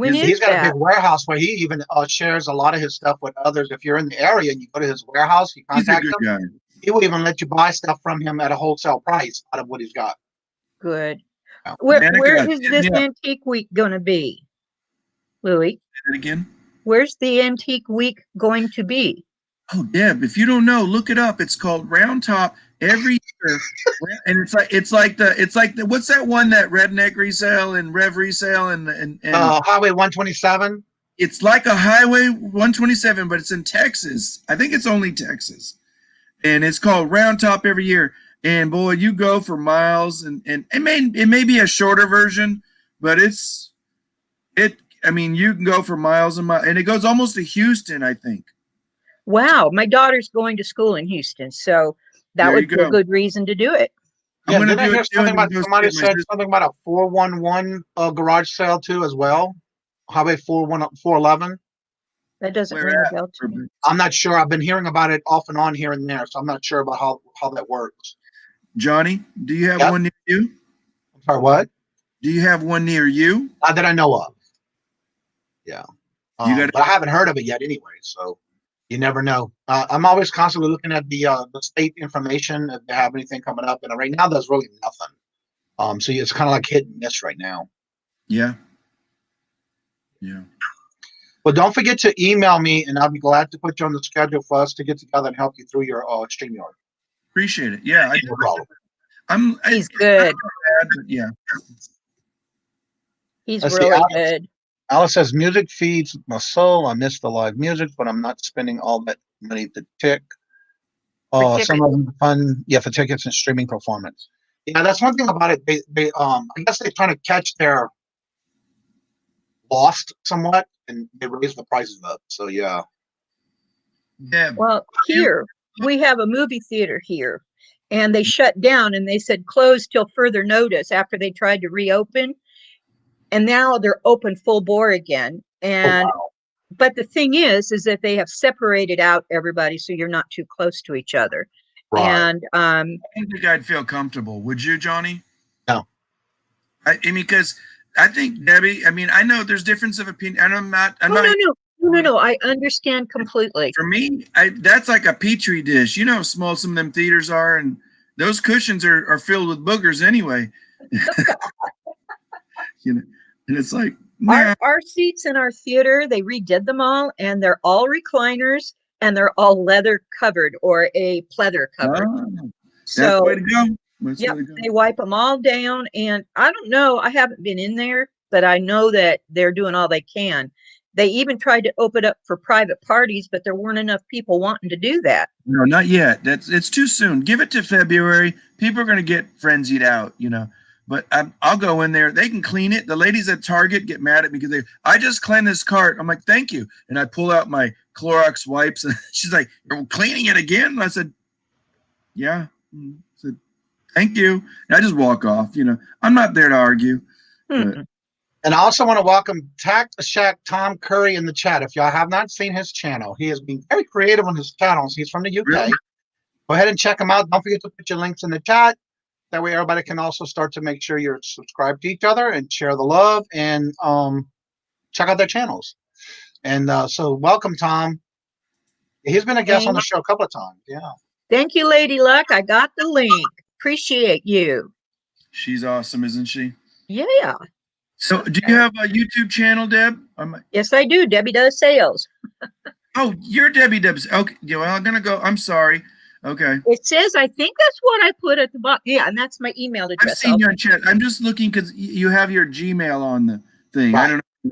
He's got a big warehouse where he even shares a lot of his stuff with others. If you're in the area and you go to his warehouse, you contact him. Guy. He will even let you buy stuff from him at a wholesale price out of what he's got. Good. Yeah. Where is this Antique Week going to be, Louis? Say that again? Where's the Antique Week going to be? Oh, Deb, if you don't know, look it up. It's called Round Top every year, and it's like the what's that one that Redneck Resale and Rev Resale and Highway 127. It's like a Highway 127, but it's in Texas. I think it's only Texas, and it's called Round Top every year. And boy, you go for miles, and it may be a shorter version, but I mean, you can go for miles and miles, and it goes almost to Houston, I think. Wow, my daughter's going to school in Houston, so that would be a good reison to do it. Yeah, did I hear somebody said something about a 411 garage sale too as well? Highway 411. That doesn't ring a bell to me. I'm not sure. I've been hearing about it off and on here and there, so I'm not sure about how that works. Johnny, do you have one near you? I'm sorry, what? Do you have one near you? Not that I know of. Yeah. But I haven't heard of it yet anyway, so you never know. I'm always constantly looking at the state information if they have anything coming up, and right now there's really nothing. So it's kind of like hit and miss right now. Yeah. Yeah. Well, don't forget to email me, and I'll be glad to put you on the schedule for us to get together and help you through your StreamYard. Appreciate it. Yeah, no problem. He's good. Bad, but yeah. He's really good. Alice says, music feeds my soul. I miss the live music, but I'm not spending all that money to tick. Some of them fun, for tickets and streaming performance. Yeah, that's one thing about it. They I guess they're trying to catch their lost somewhat, and they raise the prices up. So yeah. Well, here we have a movie theater here, and they shut down, and they said closed till further notice after they tried to reopen. And now they're open full bore again. And but the thing is that they have separated out everybody so you're not too close to each other. Right. And I don't think I'd feel comfortable. Would you, Johnny? No. I mean, because I think Debbie. I mean, I know there's difference of opinion, and I'm not. No. I understand completely. For me, that's like a petri dish. You know how small some of them theaters are, and those cushions are filled with boogers anyway. And it's like our seats in our theater, they redid them all, and they're all recliners, and they're all leather covered or a pleather covered. So that's the way to go. They wipe them all down, and I don't know. I haven't been in there, but I know that they're doing all they can. They even tried to open up for private parties, but there weren't enough people wanting to do that. No, not yet. It's too soon. Give it to February. People are going to get frenzied out, But I'll go in there. They can clean it. The ladies at Target get mad at me because I just cleaned this cart. I'm like, thank you. And I pull out my Clorox wipes. And she's like, you're cleaning it again? And I said, yeah. I said, thank you. And I just walk off. I'm not there to argue. And I also want to welcome Tact Shack Tom Curry in the chat. If y'all have not seen his channel, he has been very creative on his channels. He's from the UK. Really? Go ahead and check him out. Don't forget to put your links in the chat. That way everybody can also start to make sure you're subscribed to each other and share the love and check out their channels. And so welcome, Tom. He's been a guest on the show a couple of times. Yeah. Thank you, Lady Luck. I got the link. Appreciate you. She's awesome, isn't she? Yeah. So do you have a YouTube channel, Deb? Yes, I do. Debbie Does Sales. Oh, you're Debbie Does. Okay. Well, I'm going to go. I'm sorry. Okay. It says, I think that's what I put at the bottom. Yeah, and that's my email address. I've seen your chat. I'm just looking because you have your Gmail on the thing. Right. I don't know.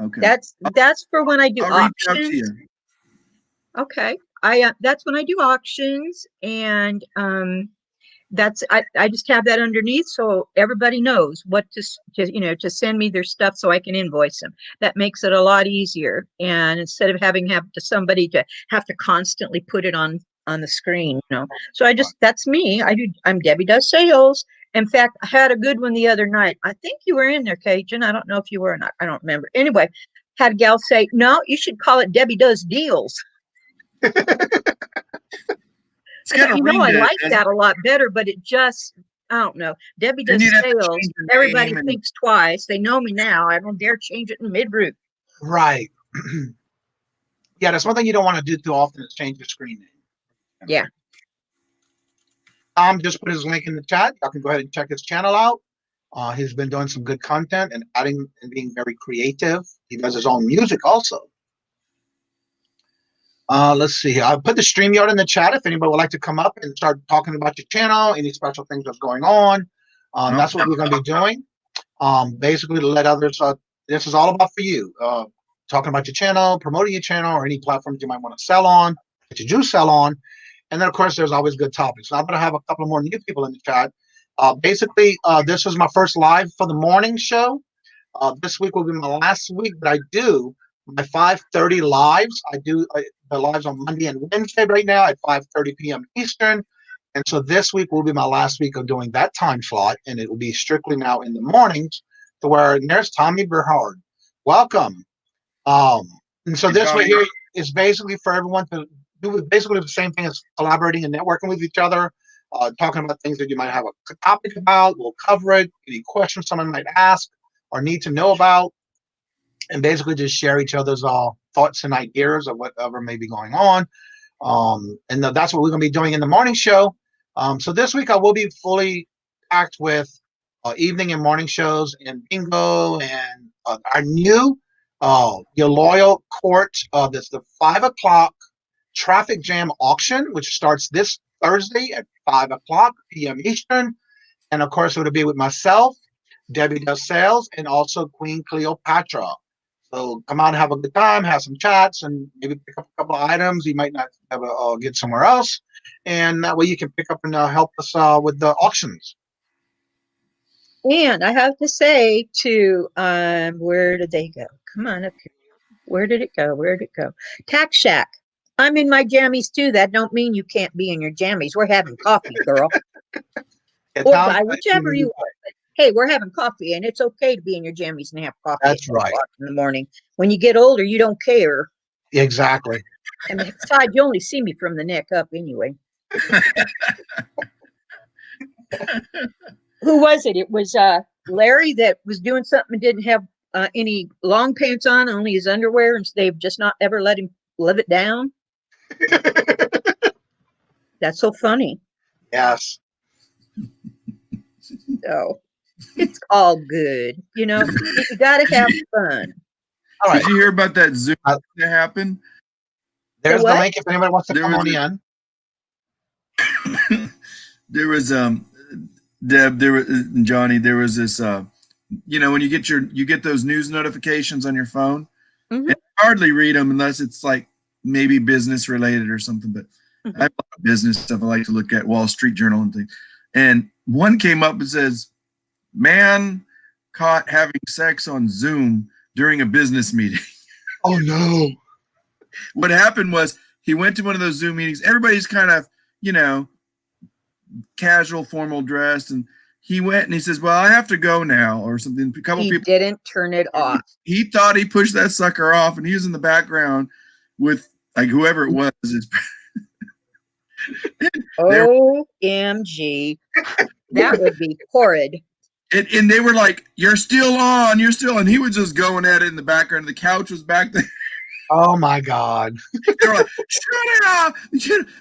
Okay. That's for when I do I'll auctions. Reach out to you. Okay. That's when I do auctions, and I just have that underneath so everybody knows what to send me their stuff so I can invoice them. That makes it a lot easier. And instead of having somebody to have to constantly put it on the screen, So that's me. I'm Debbie Does Sales. In fact, I had a good one the other night. I think you were in there, Kajun. I don't know if you were or not. I don't remember. Anyway, had a gal say, no, you should call it Debbie Does Deals. I like that a lot better, but it just, I don't know. Debbie Does Sales. Everybody thinks twice. They know me now. I don't dare change it in mid-route. Right. Yeah, that's one thing you don't want to do too often is change your screen name. Yeah. Tom just put his link in the chat. Y'all can go ahead and check his channel out. He's been doing some good content and adding and being very creative. He does his own music also. Let's see. I'll put the StreamYard in the chat if anybody would like to come up and start talking about your channel, any special things that's going on. That's what we're going to be doing. Basically to let others, this is all about for you. Talking about your channel, promoting your channel, or any platforms you might want to sell on, that you do sell on. And then, of course, there's always good topics. So I'm going to have a couple more new people in the chat. Basically, this was my first live for the morning show. This week will be my last week, but I do my 5:30 lives. I do the lives on Monday and Wednesday right now at 5:30 p.m. Eastern. And so this week will be my last week of doing that time slot, and it will be strictly now in the mornings to where there's Tommy Bernhard. Welcome. And so this way here is basically for everyone to do basically the same thing as collaborating and networking with each other, talking about things that you might have a topic about. We'll cover it. Any questions someone might ask or need to know about, and basically just share each other's thoughts and ideas of whatever may be going on. And that's what we're going to be doing in the morning show. So this week I will be fully packed with evening and morning shows and bingo and our new Your Loyal Court. That's the 5 o'clock traffic jam auction, which starts this Thursday at 5 o'clock p.m. Eastern. And of course, it'll be with myself, Debbie Does Sales, and also Queen Cleopatra. So come out and have a good time, have some chats, and maybe pick up a couple of items you might not have get somewhere else. And that way you can pick up and help us with the auctions. And I have to say to, where did they go? Come on up here. Where did it go? Where did it go? Tax Shack. I'm in my jammies too. That don't mean you can't be in your jammies. We're having coffee, girl. Or buy whichever you want. Hey, we're having coffee, and it's okay to be in your jammies and have coffee. That's right. In the morning. When you get older, you don't care. Exactly. And besides, you only see me from the neck up anyway. Who was it? It was Larry that was doing something and didn't have any long pants on, only his underwear, and they've just not ever let him live it down. That's so funny. Yes. So it's all good. You got to have fun. All right. Did you hear about that Zoom that happened? There's the link if anybody wants to come on in. There was Deb, there was Johnny, there was this when you get those news notifications on your phone, and I hardly read them unless it's like maybe business related or something, but I have a lot of business stuff I like to look at, Wall Street Journal and things. And one came up and says, man caught having sex on Zoom during a business meeting. Oh no. What happened was he went to one of those Zoom meetings. Everybody's kind of, casual, formal dressed. And he went and he says, well, I have to go now or something. A couple people didn't turn it off. He thought he pushed that sucker off, and he was in the background with like whoever it was. OMG. That would be horrid. And they were like, you're still on. And he was just going at it in the background. The couch was back there. Oh my God. They were like, shut it up.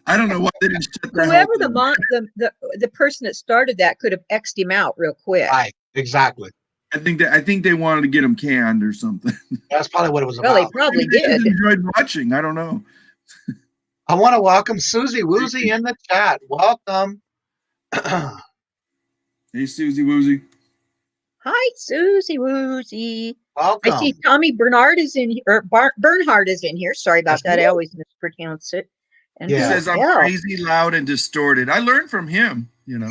I don't know why they didn't shut that. Whoever the person that started that could have X'd him out real quick. Right, exactly. I think they wanted to get him canned or something. That's probably what it was about. Well, they probably did. Enjoyed watching. I don't know. I want to welcome Susie Woozy in the chat. Welcome. Hey, Susie Woozy. Hi, Susie Woozy. Welcome. I see Tommy Bernhard is in here, or Bernhard is in here. Sorry about that. I always mispronounce it. And he says I'm crazy, loud, and distorted. I learned from him. you know.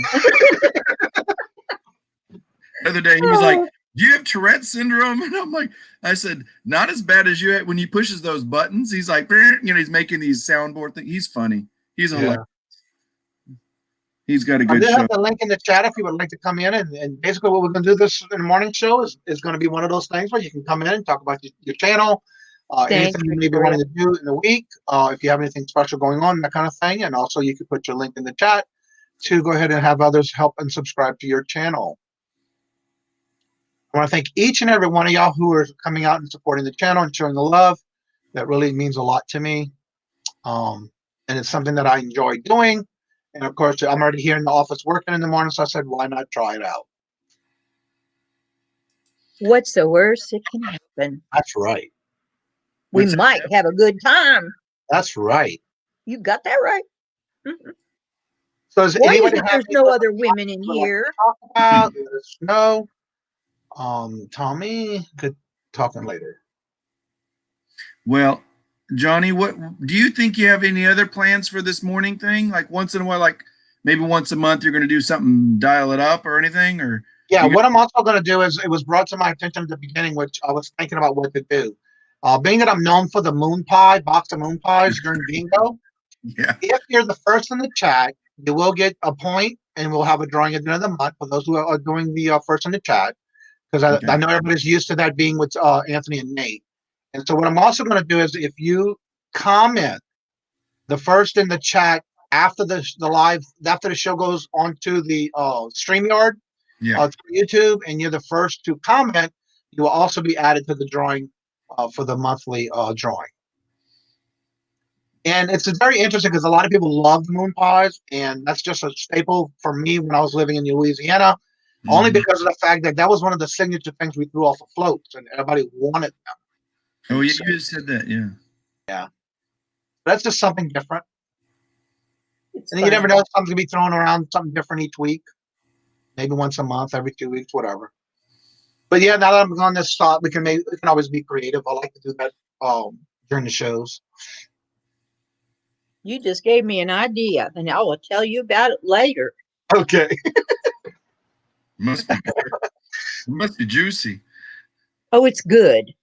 The other day he was like, "Do you have Tourette's syndrome?" And I'm like, I said, "Not as bad as you had when he pushes those buttons." He's like, you know, he's making these soundboard things. He's funny. He's hilarious. He's got a good show. I have the link in the chat if you would like to come in, and basically what we're going to do this in the morning show is going to be one of those things where you can come in and talk about your channel, anything you may be wanting to do in the week, if you have anything special going on, that kind of thing. And also you can put your link in the chat to go ahead and have others help and subscribe to your channel. I want to thank each and every one of y'all who are coming out and supporting the channel and showing the love. That really means a lot to me. And it's something that I enjoy doing. And of course, I'm already here in the office working in the morning, so I said, why not try it out? What's the worst that can happen? That's right. We might have a good time. That's right. You got that right. Mm-hmm. So is why is it there's no other women in here? Talk about, let us know. Tommy, good talking later. Well, Johnny, what do you think you have any other plans for this morning thing? Like once in a while, like maybe once a month, you're going to do something, dial it up or anything? Or yeah, what I'm also going to do is, it was brought to my attention at the beginning, which I was thinking about what to do. Being that I'm known for the moon pie, box of moon pies during bingo. Yeah. If you're the first in the chat, you will get a point, and we'll have a drawing at the end of the month for those who are doing the first in the chat, because I know everybody's used to that being with Anthony and Nate. And so what I'm also going to do is, if you comment the first in the chat after the live, after the show goes onto the StreamYard, YouTube, and you're the first to comment, you will also be added to the drawing for the monthly drawing. And it's very interesting because a lot of people love the moon pies, and that's just a staple for me when I was living in Louisiana, only because of the fact that that was one of the signature things we threw off of floats, and everybody wanted them. Oh, yeah, you just said that, yeah. Yeah. That's just something different. And you never know, something's going to be thrown around, something different each week. Maybe once a month, every 2 weeks, whatever. But yeah, now that I'm on this thought, we can always be creative. I like to do that during the shows. You just gave me an idea, and I will tell you about it later. Okay. Must be juicy. Oh, it's good.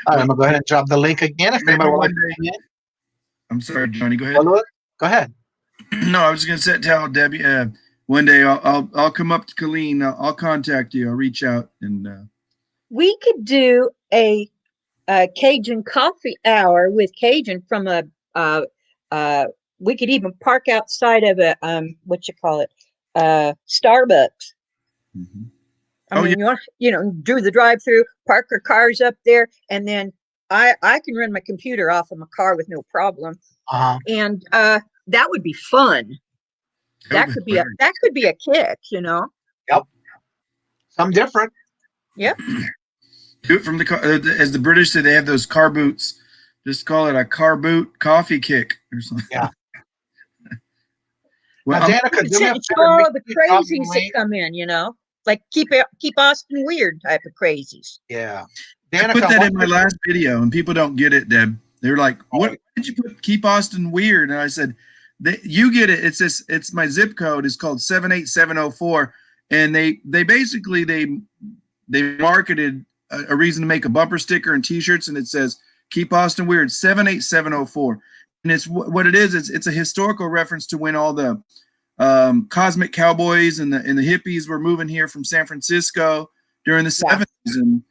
All right, I'm going to go ahead and drop the link again. If anybody would like to I'm sorry, Johnny, go ahead. Go ahead. No, I was going to tell Debbie, one day I'll come up to Colleen. I'll contact you. I'll reach out. And we could do a Cajun coffee hour with Cajun from we could even park outside of a Starbucks. Mm-hmm. I mean, you know, do the drive-through, park our cars up there, and then I can run my computer off of my car with no problem. And that would be fun. That could be a kick, you know. Yep. Something different. Yep. Do it from the car, as the British say, they have those car boots. Just call it a car boot coffee kick or something. Yeah. Well, Danica, all the crazies that come in, you know, like keep Austin weird type of crazies. Yeah. Danica, I put that in my last video, and people don't get it, Deb. They're like, "What did you put? Keep Austin weird?" And I said, "You get it. It's my zip code. It's called 78704." And they basically they marketed a reason to make a bumper sticker and T-shirts, and it says "Keep Austin Weird 78704." And it's what it is. It's a historical reference to when all the cosmic cowboys and the hippies were moving here from San Francisco during the 70s,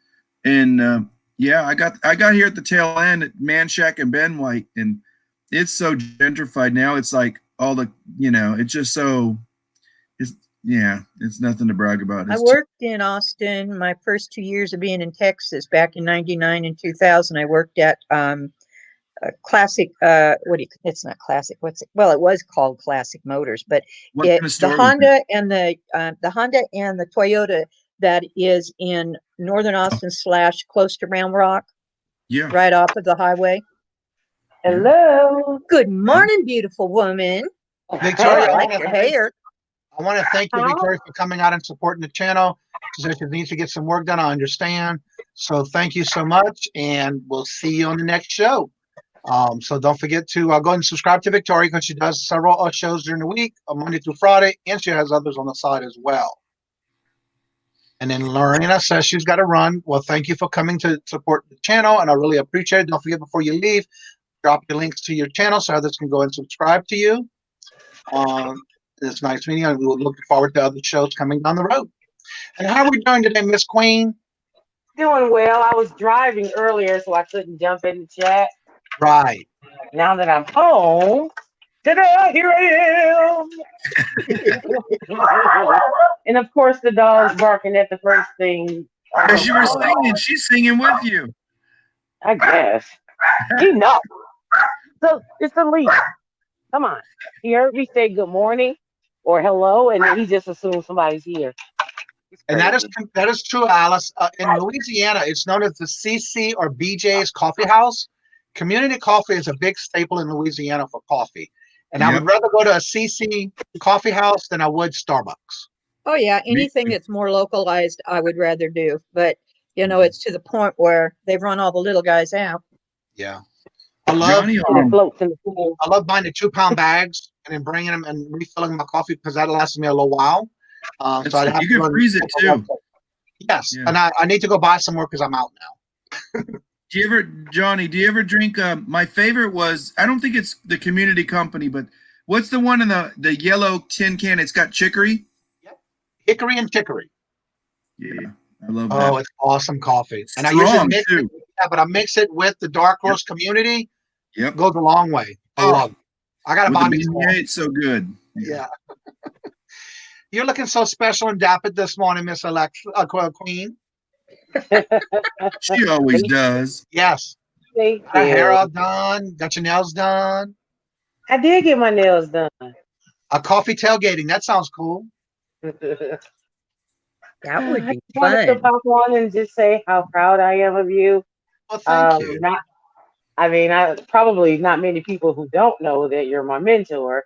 and yeah, I got here at the tail end at Manchac and Ben White, and it's so gentrified now. It's like all the, you know, it's just so, it's nothing to brag about. I worked in Austin my first 2 years of being in Texas back in 99 and 2000. I worked at Classic, it's not Classic. It was called Classic Motors, but the Honda and the Toyota that is in Northern Austin / close to Round Rock. Yeah. Right off of the highway. Hello. Good morning, beautiful woman. Victoria, I like your hair. I want to thank you, Victoria, for coming out and supporting the channel. She says she needs to get some work done. I understand. So thank you so much, and we'll see you on the next show. So don't forget to go ahead and subscribe to Victoria because she does several shows during the week, Monday through Friday, and she has others on the side as well. And then Lorena says she's got to run. Well, thank you for coming to support the channel, and I really appreciate it. Don't forget, before you leave, drop your links to your channel so others can go and subscribe to you. It's nice meeting you, and we're looking forward to other shows coming down the road. And how are we doing today, Miss Queen? Doing well. I was driving earlier, so I couldn't jump in the chat. Right. Now that I'm home, ta-da, here I am. And of course, the dog's barking at the first thing. As you were singing, she's singing with you. I guess. You know. So it's a leaf. Come on. He heard me say good morning or hello, and he just assumes somebody's here. And that is true, Alice. In Louisiana, it's known as the CC or BJ's Coffee House. Community coffee is a big staple in Louisiana for coffee. And I would rather go to a CC coffee house than I would Starbucks. Oh, yeah. Anything that's more localized, I would rather do. But, you know, it's to the point where they've run all the little guys out. Yeah. I love buying the 2-pound bags and then bringing them and refilling my coffee because that lasts me a little while. So I have you can freeze it too. Yes. Yeah. And I need to go buy some more because I'm out now. Johnny, do you ever drink, my favorite was, I don't think it's the community company, but what's the one in the yellow tin can? It's got chicory? Yep. Hickory and chicory. Yeah, I love that. Oh, it's awesome coffee. And Strong, I usually mix too. it, but I mix it with the Dark Horse community. Yep. Goes a long way. I love it. I got to buy me some. It's so good. Yeah. You're looking so special and dapper this morning, Miss Alexa, Queen. She always does. Yes. Thank got you. hair all done. Got your nails done. I did get my nails done. A coffee tailgating. That sounds cool. That would be I wanted to fun. pop on and just say how proud I am of you. Well, thank you. Probably not many people who don't know that you're my mentor,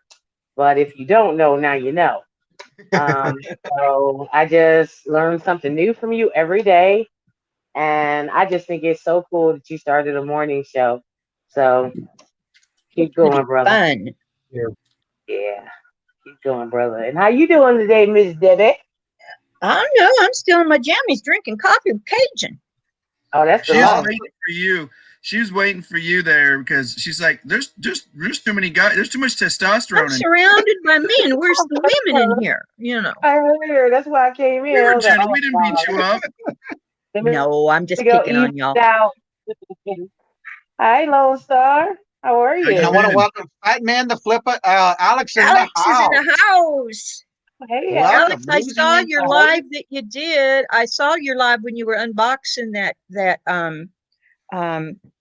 but if you don't know, now you know. So I just learned something new from you every day. And I just think it's so cool that you started a morning show. So keep going, brother. Fun. Yeah. Keep going, brother. And how you doing today, Miss Debbie? I don't know. I'm still in my jammies drinking coffee with Cajun. Oh, that's She's waiting for you. She was waiting for you there because she's like, there's too many guys. There's too much testosterone. I'm surrounded by men. Where's the women in here? You know. I heard. That's why I came in. We didn't beat you up. No, I'm just picking on y'all. Hi, Lone Star. How are you? I want to welcome Fat Man the Flipper. Alex in the house. Alex is in the house. Hey, Alex, I saw your live that you did. I saw your live when you were unboxing that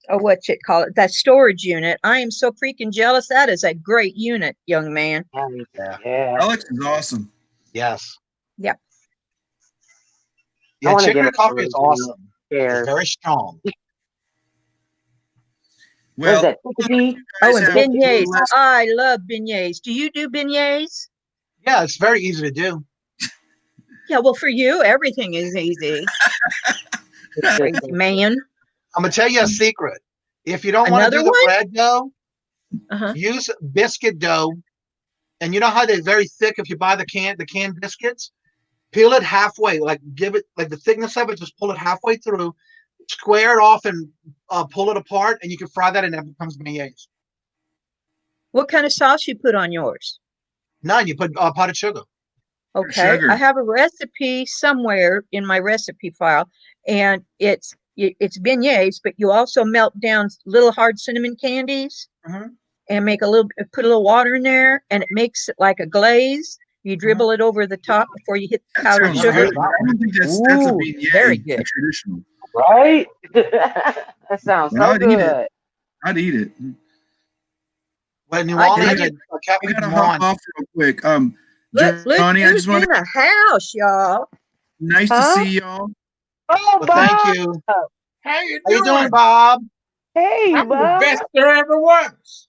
what's it called? That storage unit. I am so freaking jealous. That is a great unit, young man. Yeah. Alex is awesome. Yes. Yep. Yeah, chicken coffee is awesome. It's very strong. Well, and beignets. I love beignets. Do you do beignets? Yeah, it's very easy to do. Yeah, well, for you, everything is easy. Crazy man. I'm gonna tell you a secret. If you don't want to do the bread dough, use biscuit dough. And you know how they're very thick if you buy the canned biscuits? Peel it halfway, like give it like the thickness of it, just pull it halfway through, square it off and pull it apart, and you can fry that and that becomes beignets. What kind of sauce you put on yours? None, you put powdered sugar. Okay, I have a recipe somewhere in my recipe file, and it's beignets, but you also melt down little hard cinnamon candies and make put a little water in there, and it makes it like a glaze. You dribble it over the top before you hit the powdered sugar. I don't think that's a beignet. Very good. Traditional. Right? That sounds so good. I'd eat it. Well, New Orleans, I gotta hop off real quick. Johnny, I just want to in the house, y'all. Nice to see y'all. Oh, well, Bob. thank you. How you doing, Bob? Hey, I'm Bob. the best there ever was.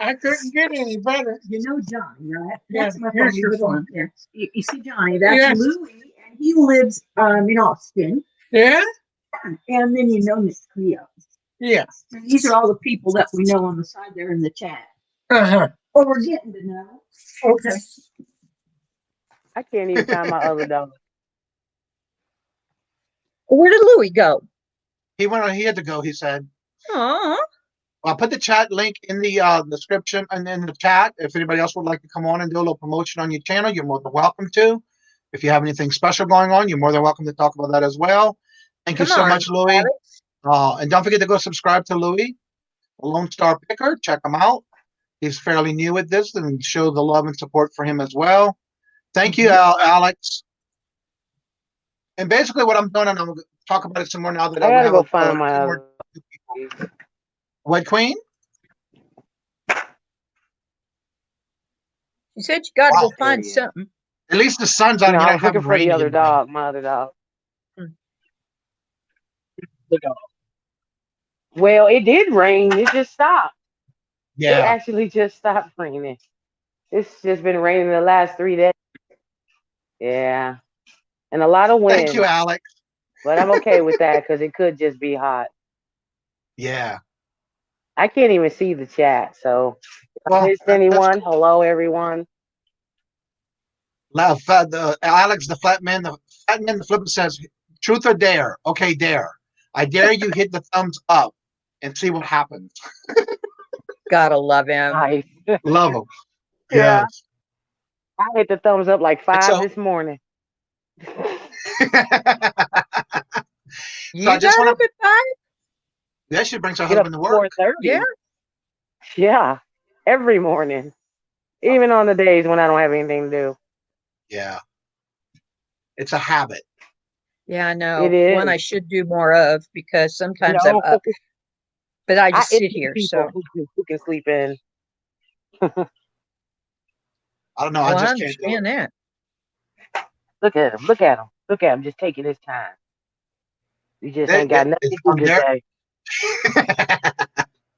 I couldn't get any better. You know Johnny, right? That's my favorite one. Yeah. You see Johnny, that's Louis, and he lives in Austin. Yeah? And then you know Miss Cleo. Yeah. And these are all the people that we know on the side there in the chat. Uh-huh. Or we're getting to know. Okay. I can't even find my other dog. Where did Louis go? He went on. He had to go. He said. Aw. I'll put the chat link in the description and in the chat. If anybody else would like to come on and do a little promotion on your channel, you're more than welcome to. If you have anything special going on, you're more than welcome to talk about that as well. Thank you so much, Louis. And don't forget to go subscribe to Louis, Lone Star Picker. Check him out. He's fairly new at this, and show the love and support for him as well. Thank you, Alex. And basically what I'm doing, and I'm going to talk about it some more now that I gotta have go find my other people. What, Queen? She said you got to go find something. At least the sun's out. No, I I was looking for the other anyway. dog, my other dog. Well, it did rain. It just stopped. Yeah. It actually just stopped raining. It's just been raining the last 3 days. Yeah. And a lot of wind. Thank you, Alex. But I'm okay with that because it could just be hot. Yeah. I can't even see the chat. So if I missed anyone, hello, everyone. Alex, the fat man, the flipper says, truth or dare? Okay, dare. I dare you hit the thumbs up and see what happens. Gotta love him. Nice. Love him. Yeah. Yes. I hit the thumbs up like 5 this morning. You got up at 5? Yeah, she brings her husband to work. 4:30. Yeah. Yeah. Every morning. Even on the days when I don't have anything to do. Yeah. It's a habit. Yeah, I know. It is. One I should do more of because sometimes I'm up. But I just sit here. So who can sleep in. I don't know. I just can't do it. That. Look at him. Look at him. Look at him just taking his time. You just ain't got nothing to do today.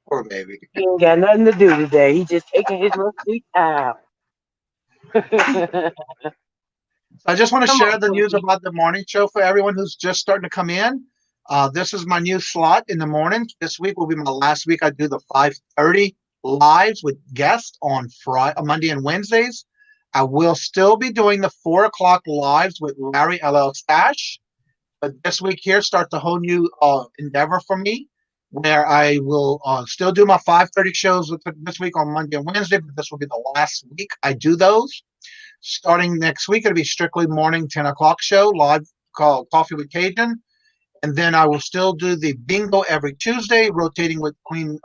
Poor baby. He ain't got nothing to do today. He just taking his little sweet time. I just want to share the news about the morning show for everyone who's just starting to come in. This is my new slot in the morning. This week will be my last week. I do the 5:30 lives with guests on Monday and Wednesdays. I will still be doing the 4 o'clock lives with Larry LL Stash. But this week here starts a whole new endeavor for me, where I will still do my 5:30 shows this week on Monday and Wednesday, but this will be the last week I do those. Starting next week, it'll be strictly morning 10 o'clock show, live called Coffee with Kajun. And then I will still do the bingo every Tuesday, rotating with Queen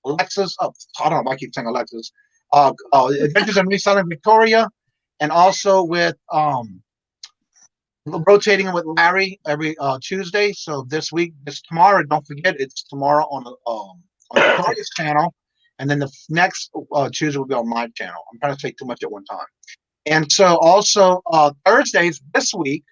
Alexis. I don't know why I keep saying Alexis. Adventures in Reselling Victoria, and also with rotating with Larry every Tuesday. So tomorrow, don't forget, it's tomorrow on Victoria's channel, and then the next Tuesday will be on my channel. I'm trying to say too much at one time. And so also Thursdays this week,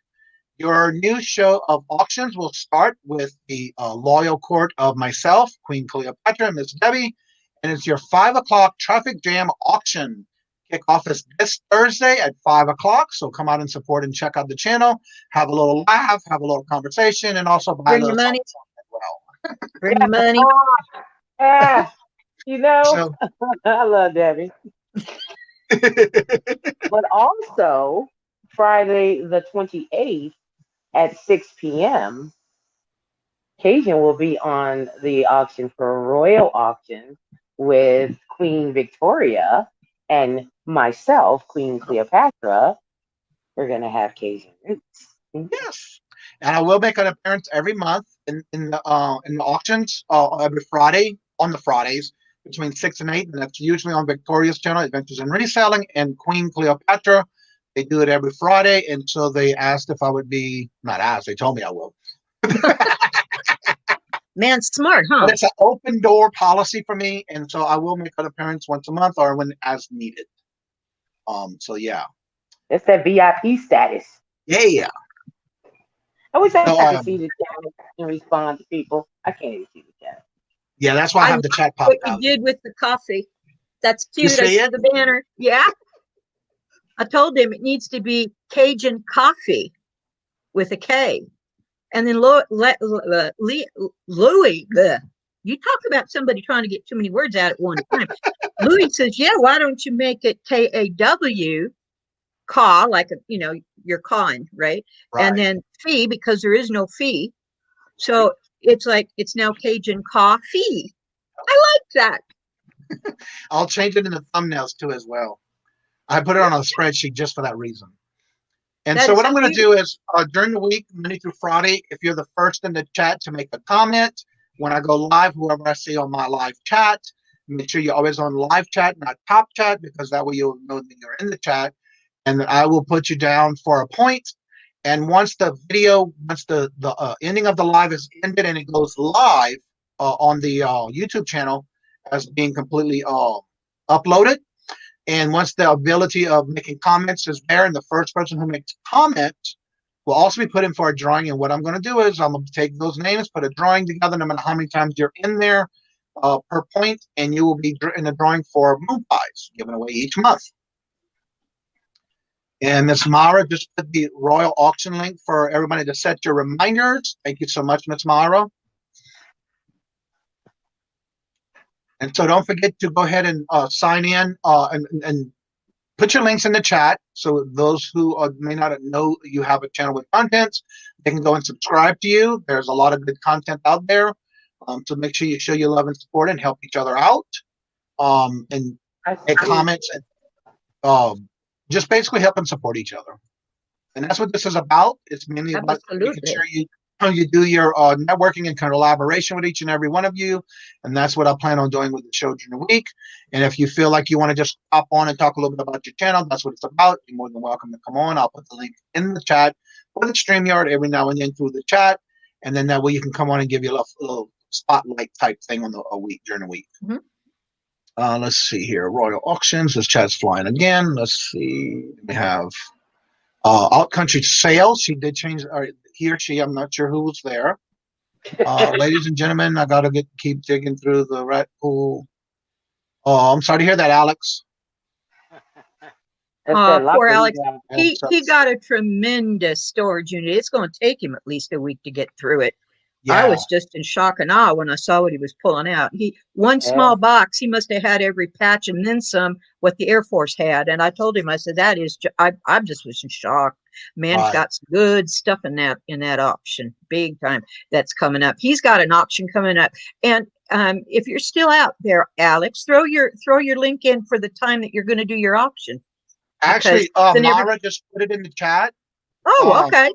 your new show of auctions will start with the loyal court of myself, Queen Cleopatra, and Miss Debbie, and it's your 5 o'clock traffic jam auction. Kickoff is this Thursday at 5 o'clock. So come out and support and check out the channel. Have a little laugh, have a little conversation, and also buy bring your money as well. Bring your money. You know, I love Debbie. But also Friday the 28th at 6 p.m. Kajun will be on the auction for Royal Auction with Queen Victoria and myself, Queen Cleopatra. We're gonna have Kajun roots. Yes, and I will make an appearance every month in the auctions every Friday on the Fridays between 6 and 8, and that's usually on Victoria's channel, Adventures in Reselling, and Queen Cleopatra. They do it every Friday, and so they asked if I would be, not asked, they told me I will. Man, smart, huh? But it's an open door policy for me, and so I will make an appearance once a month or when as needed. So yeah. It's that VIP status. Yeah. I wish I could see the chat and respond to people. I can't even see the chat. Yeah, that's why I have the chat pop what out. You did with the coffee. That's cute. You I see see it? the banner. Yeah. I told him it needs to be Cajun coffee with a K. And then Louis, you talk about somebody trying to get too many words out at one time. Louis says, yeah, why don't you make it Kaw, Kaw, like, you're cawing, right? And then fee, because there is no fee. So it's like, it's now Cajun coffee. I like that. I'll change it in the thumbnails too as well. I put it on a spreadsheet just for that reason. And so what I'm going to do is during the week, Monday through Friday, if you're the first in the chat to make a comment, when I go live, whoever I see on my live chat, make sure you're always on live chat, not top chat, because that way you'll know that you're in the chat. And I will put you down for a point. And once the ending of the live is ended and it goes live on the YouTube channel as being completely uploaded, and once the ability of making comments is there, and the first person who makes comments will also be put in for a drawing. And what I'm going to do is I'm going to take those names, put a drawing together, no matter how many times you're in there per point, and you will be in a drawing for moon pies given away each month. And Miss Mara just put the Royal Auction link for everybody to set your reminders. Thank you so much, Miss Mara. And so don't forget to go ahead and sign in and put your links in the chat. So those who may not know you have a channel with content, they can go and subscribe to you. There's a lot of good content out there. So make sure you show your love and support and help each other out. And make comments and just basically help and support each other. And that's what this is about. It's mainly about making sure you do your networking and collaboration with each and every one of you. And that's what I plan on doing with the show during the week. And if you feel like you want to just hop on and talk a little bit about your channel, that's what it's about. You're more than welcome to come on. I'll put the link in the chat or the StreamYard every now and then through the chat. And then that way you can come on and give you a little spotlight type thing on a week during the week. Mm-hmm. Let's see here. Royal Auctions. This chat's flying again. Let's see. We have Alt Country Sales. She did change, or he or she, I'm not sure who was there. Ladies and gentlemen, I gotta keep digging through the rat pool. Oh, I'm sorry to hear that, Alex. Poor Alex. He got a tremendous storage unit. It's going to take him at least a week to get through it. Yeah. I was just in shock and awe when I saw what he was pulling out. One small box, he must have had every patch and then some what the Air Force had. And I told him, I said, I just was in shock. Man's got some good stuff in that auction, big time. That's coming up. He's got an auction coming up. And if you're still out there, Alex, throw your link in for the time that you're going to do your auction. Actually, Mara just put it in the chat. Oh, okay.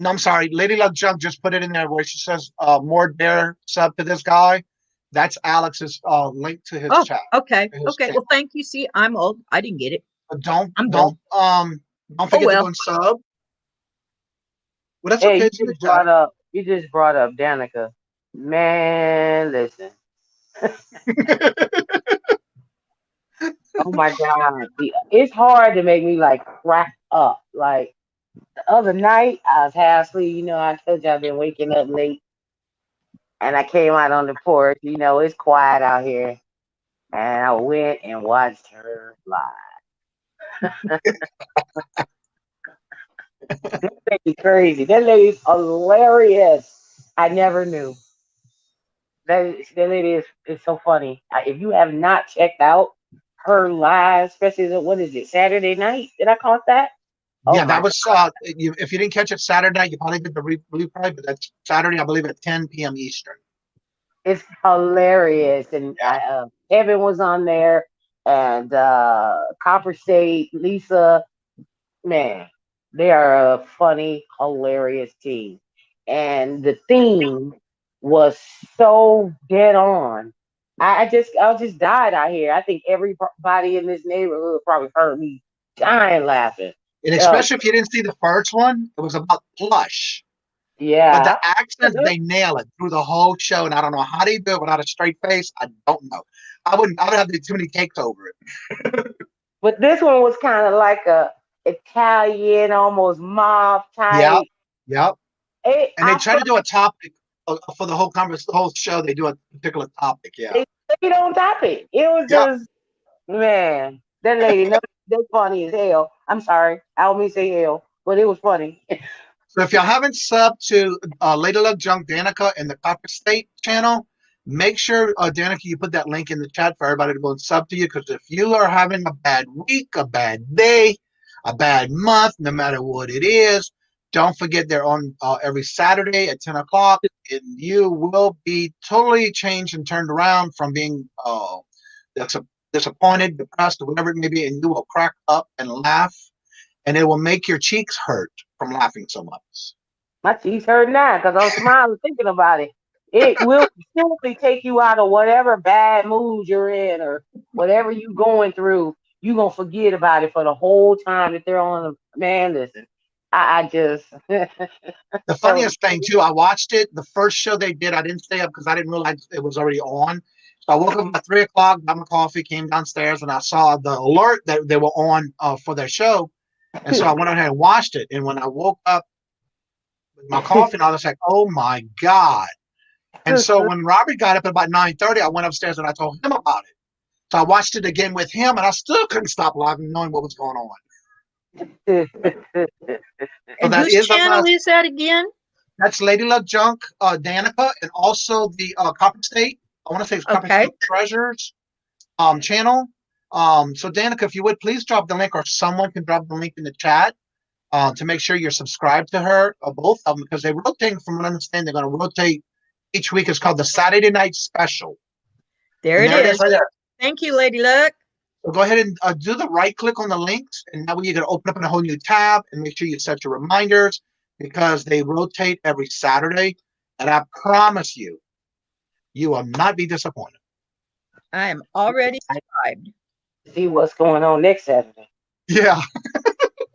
No, I'm sorry. Lady Love Junk just put it in there where she says, more dare sub to this guy. That's Alex's link to his chat. Okay. Okay. Well, thank you. See, I'm old. I didn't get it. But don't forget to go and sub. Well, that's okay. You just brought up Danica. Man, listen. Oh my God. It's hard to make me like crack up. Like the other night, I was half asleep. I told you I've been waking up late. And I came out on the porch. It's quiet out here. And I went and watched her live. That lady's crazy. That lady's hilarious. I never knew. That lady is so funny. If you have not checked out her live, especially what is it, Saturday night? Did I caught that? Oh yeah, that was if you didn't catch it Saturday night, you probably did the replay, but that's Saturday, I believe, at 10 p.m. Eastern. It's hilarious. And Evan was on there, and Copper State, Lisa, man, they are a funny, hilarious team. And the theme was so dead on. I just died out here. I think everybody in this neighborhood probably heard me dying laughing. And especially if you didn't see the first one, it was about plush. Yeah. But the accents, they nail it through the whole show. And I don't know how they do it without a straight face. I don't know. I would have to do too many cakes over it. But this one was kind of like a Italian, almost mob type. Yep. And they try to do a topic for the whole conversation, the whole show. They do a particular topic. Yeah. They stayed on topic. It was just, man, that lady, they're funny as hell. I'm sorry. I don't mean to say hell, but it was funny. So if y'all haven't subbed to Lady Luck Junk Danica in the Copper State channel, make sure, Danica, you put that link in the chat for everybody to go and sub to you. Because if you are having a bad week, a bad day, a bad month, no matter what it is, don't forget they're on every Saturday at 10 o'clock. And you will be totally changed and turned around from being disappointed, depressed, or whatever it may be. And you will crack up and laugh. And it will make your cheeks hurt from laughing so much. My cheeks hurt now because I'm smiling thinking about it. It will simply take you out of whatever bad mood you're in or whatever you're going through. You're going to forget about it for the whole time that they're on. Man, listen, I just. The funniest thing, too, I watched it. The first show they did, I didn't stay up because I didn't realize it was already on. So I woke up at 3 o'clock, got my coffee, came downstairs, and I saw the alert that they were on for their show. And so I went ahead and watched it. And when I woke up with my coffee, I was like, oh, my God. And so when Robert got up at about 9:30, I went upstairs and I told him about it. So I watched it again with him, and I still couldn't stop laughing, knowing what was going on. And whose channel is that again? That's Lady Luck Junk, Danica, and also the Copper State. I want to say it's Copper State Treasures channel. So Danica, if you would please drop the link, or someone can drop the link in the chat to make sure you're subscribed to her, both of them, because they rotate. From what I understand, they're going to rotate each week. It's called the Saturday Night Special. There it is. Right there. Thank you, Lady Luck. So go ahead and do the right click on the links, and that way you're going to open up in a whole new tab, and make sure you set your reminders, because they rotate every Saturday, and I promise you, you will not be disappointed. I am already subscribed. See what's going on next Saturday. Yeah.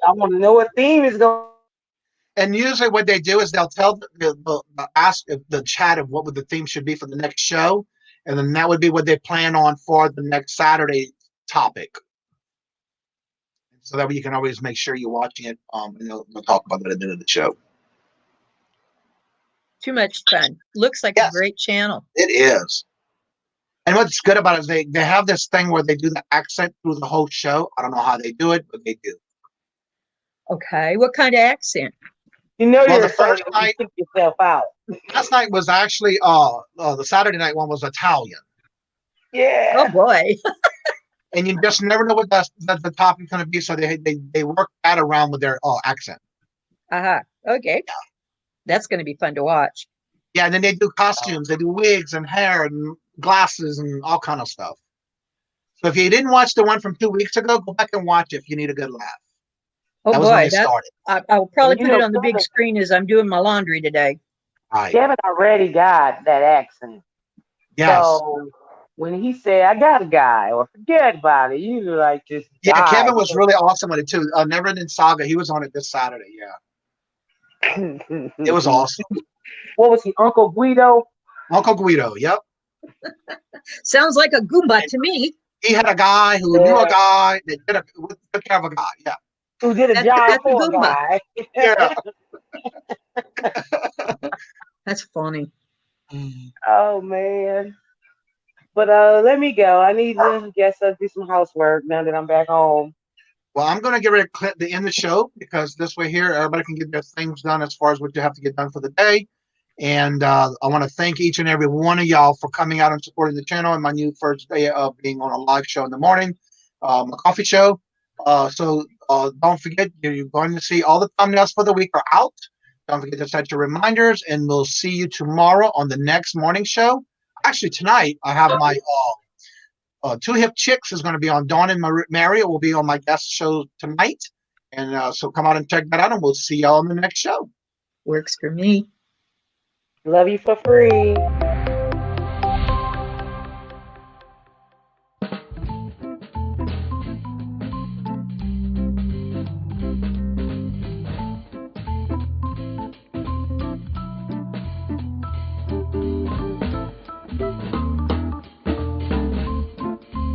I want to know what theme is going. And usually what they do is they'll tell ask the chat of what would the theme should be for the next show, and then that would be what they plan on for the next Saturday topic. So that way you can always make sure you're watching it, and they'll talk about that at the end of the show. Too much fun. Looks like a great channel. It is. And what's good about it is they have this thing where they do the accent through the whole show. I don't know how they do it, but they do. Okay. What kind of accent? You know, well, the first night, you took yourself out. Last night was actually the Saturday night one was Italian. Yeah. Oh boy. And you just never know what the topic's going to be, so they work that around with their accent. Okay. Yeah. That's going to be fun to watch. Yeah, and then they do costumes, they do wigs and hair and glasses and all kind of stuff. So if you didn't watch the one from 2 weeks ago, go back and watch it if you need a good laugh. Oh boy, I will probably put it on the big screen as I'm doing my laundry today. Right. Kevin already got that accent. Yes. So when he said, "I got a guy," or "forget about it," you were like, "Just." Yeah, Kevin was really awesome with it too. Never Ending Saga, he was on it this Saturday. Yeah. It was awesome. What was he, Uncle Guido? Uncle Guido, yep. Sounds like a Goomba to me. He had a guy who knew a guy that took care of a guy, yeah. Who did a job for a guy. Yeah. That's funny. Oh, man. But let me go. I need to do some housework now that I'm back home. Well, I'm going to get ready to end the show, because this way here, everybody can get their things done as far as what you have to get done for the day. And I want to thank each and every one of y'all for coming out and supporting the channel and my new first day of being on a live show in the morning, a coffee show. So don't forget, you're going to see all the thumbnails for the week are out. Don't forget to set your reminders, and we'll see you tomorrow on the next morning show. Actually, tonight I have my Two Hip Chicks is going to be on. Dawn and Mary will be on my guest show tonight. And so come out and check that out, and we'll see y'all on the next show. Works for me. Love you for free.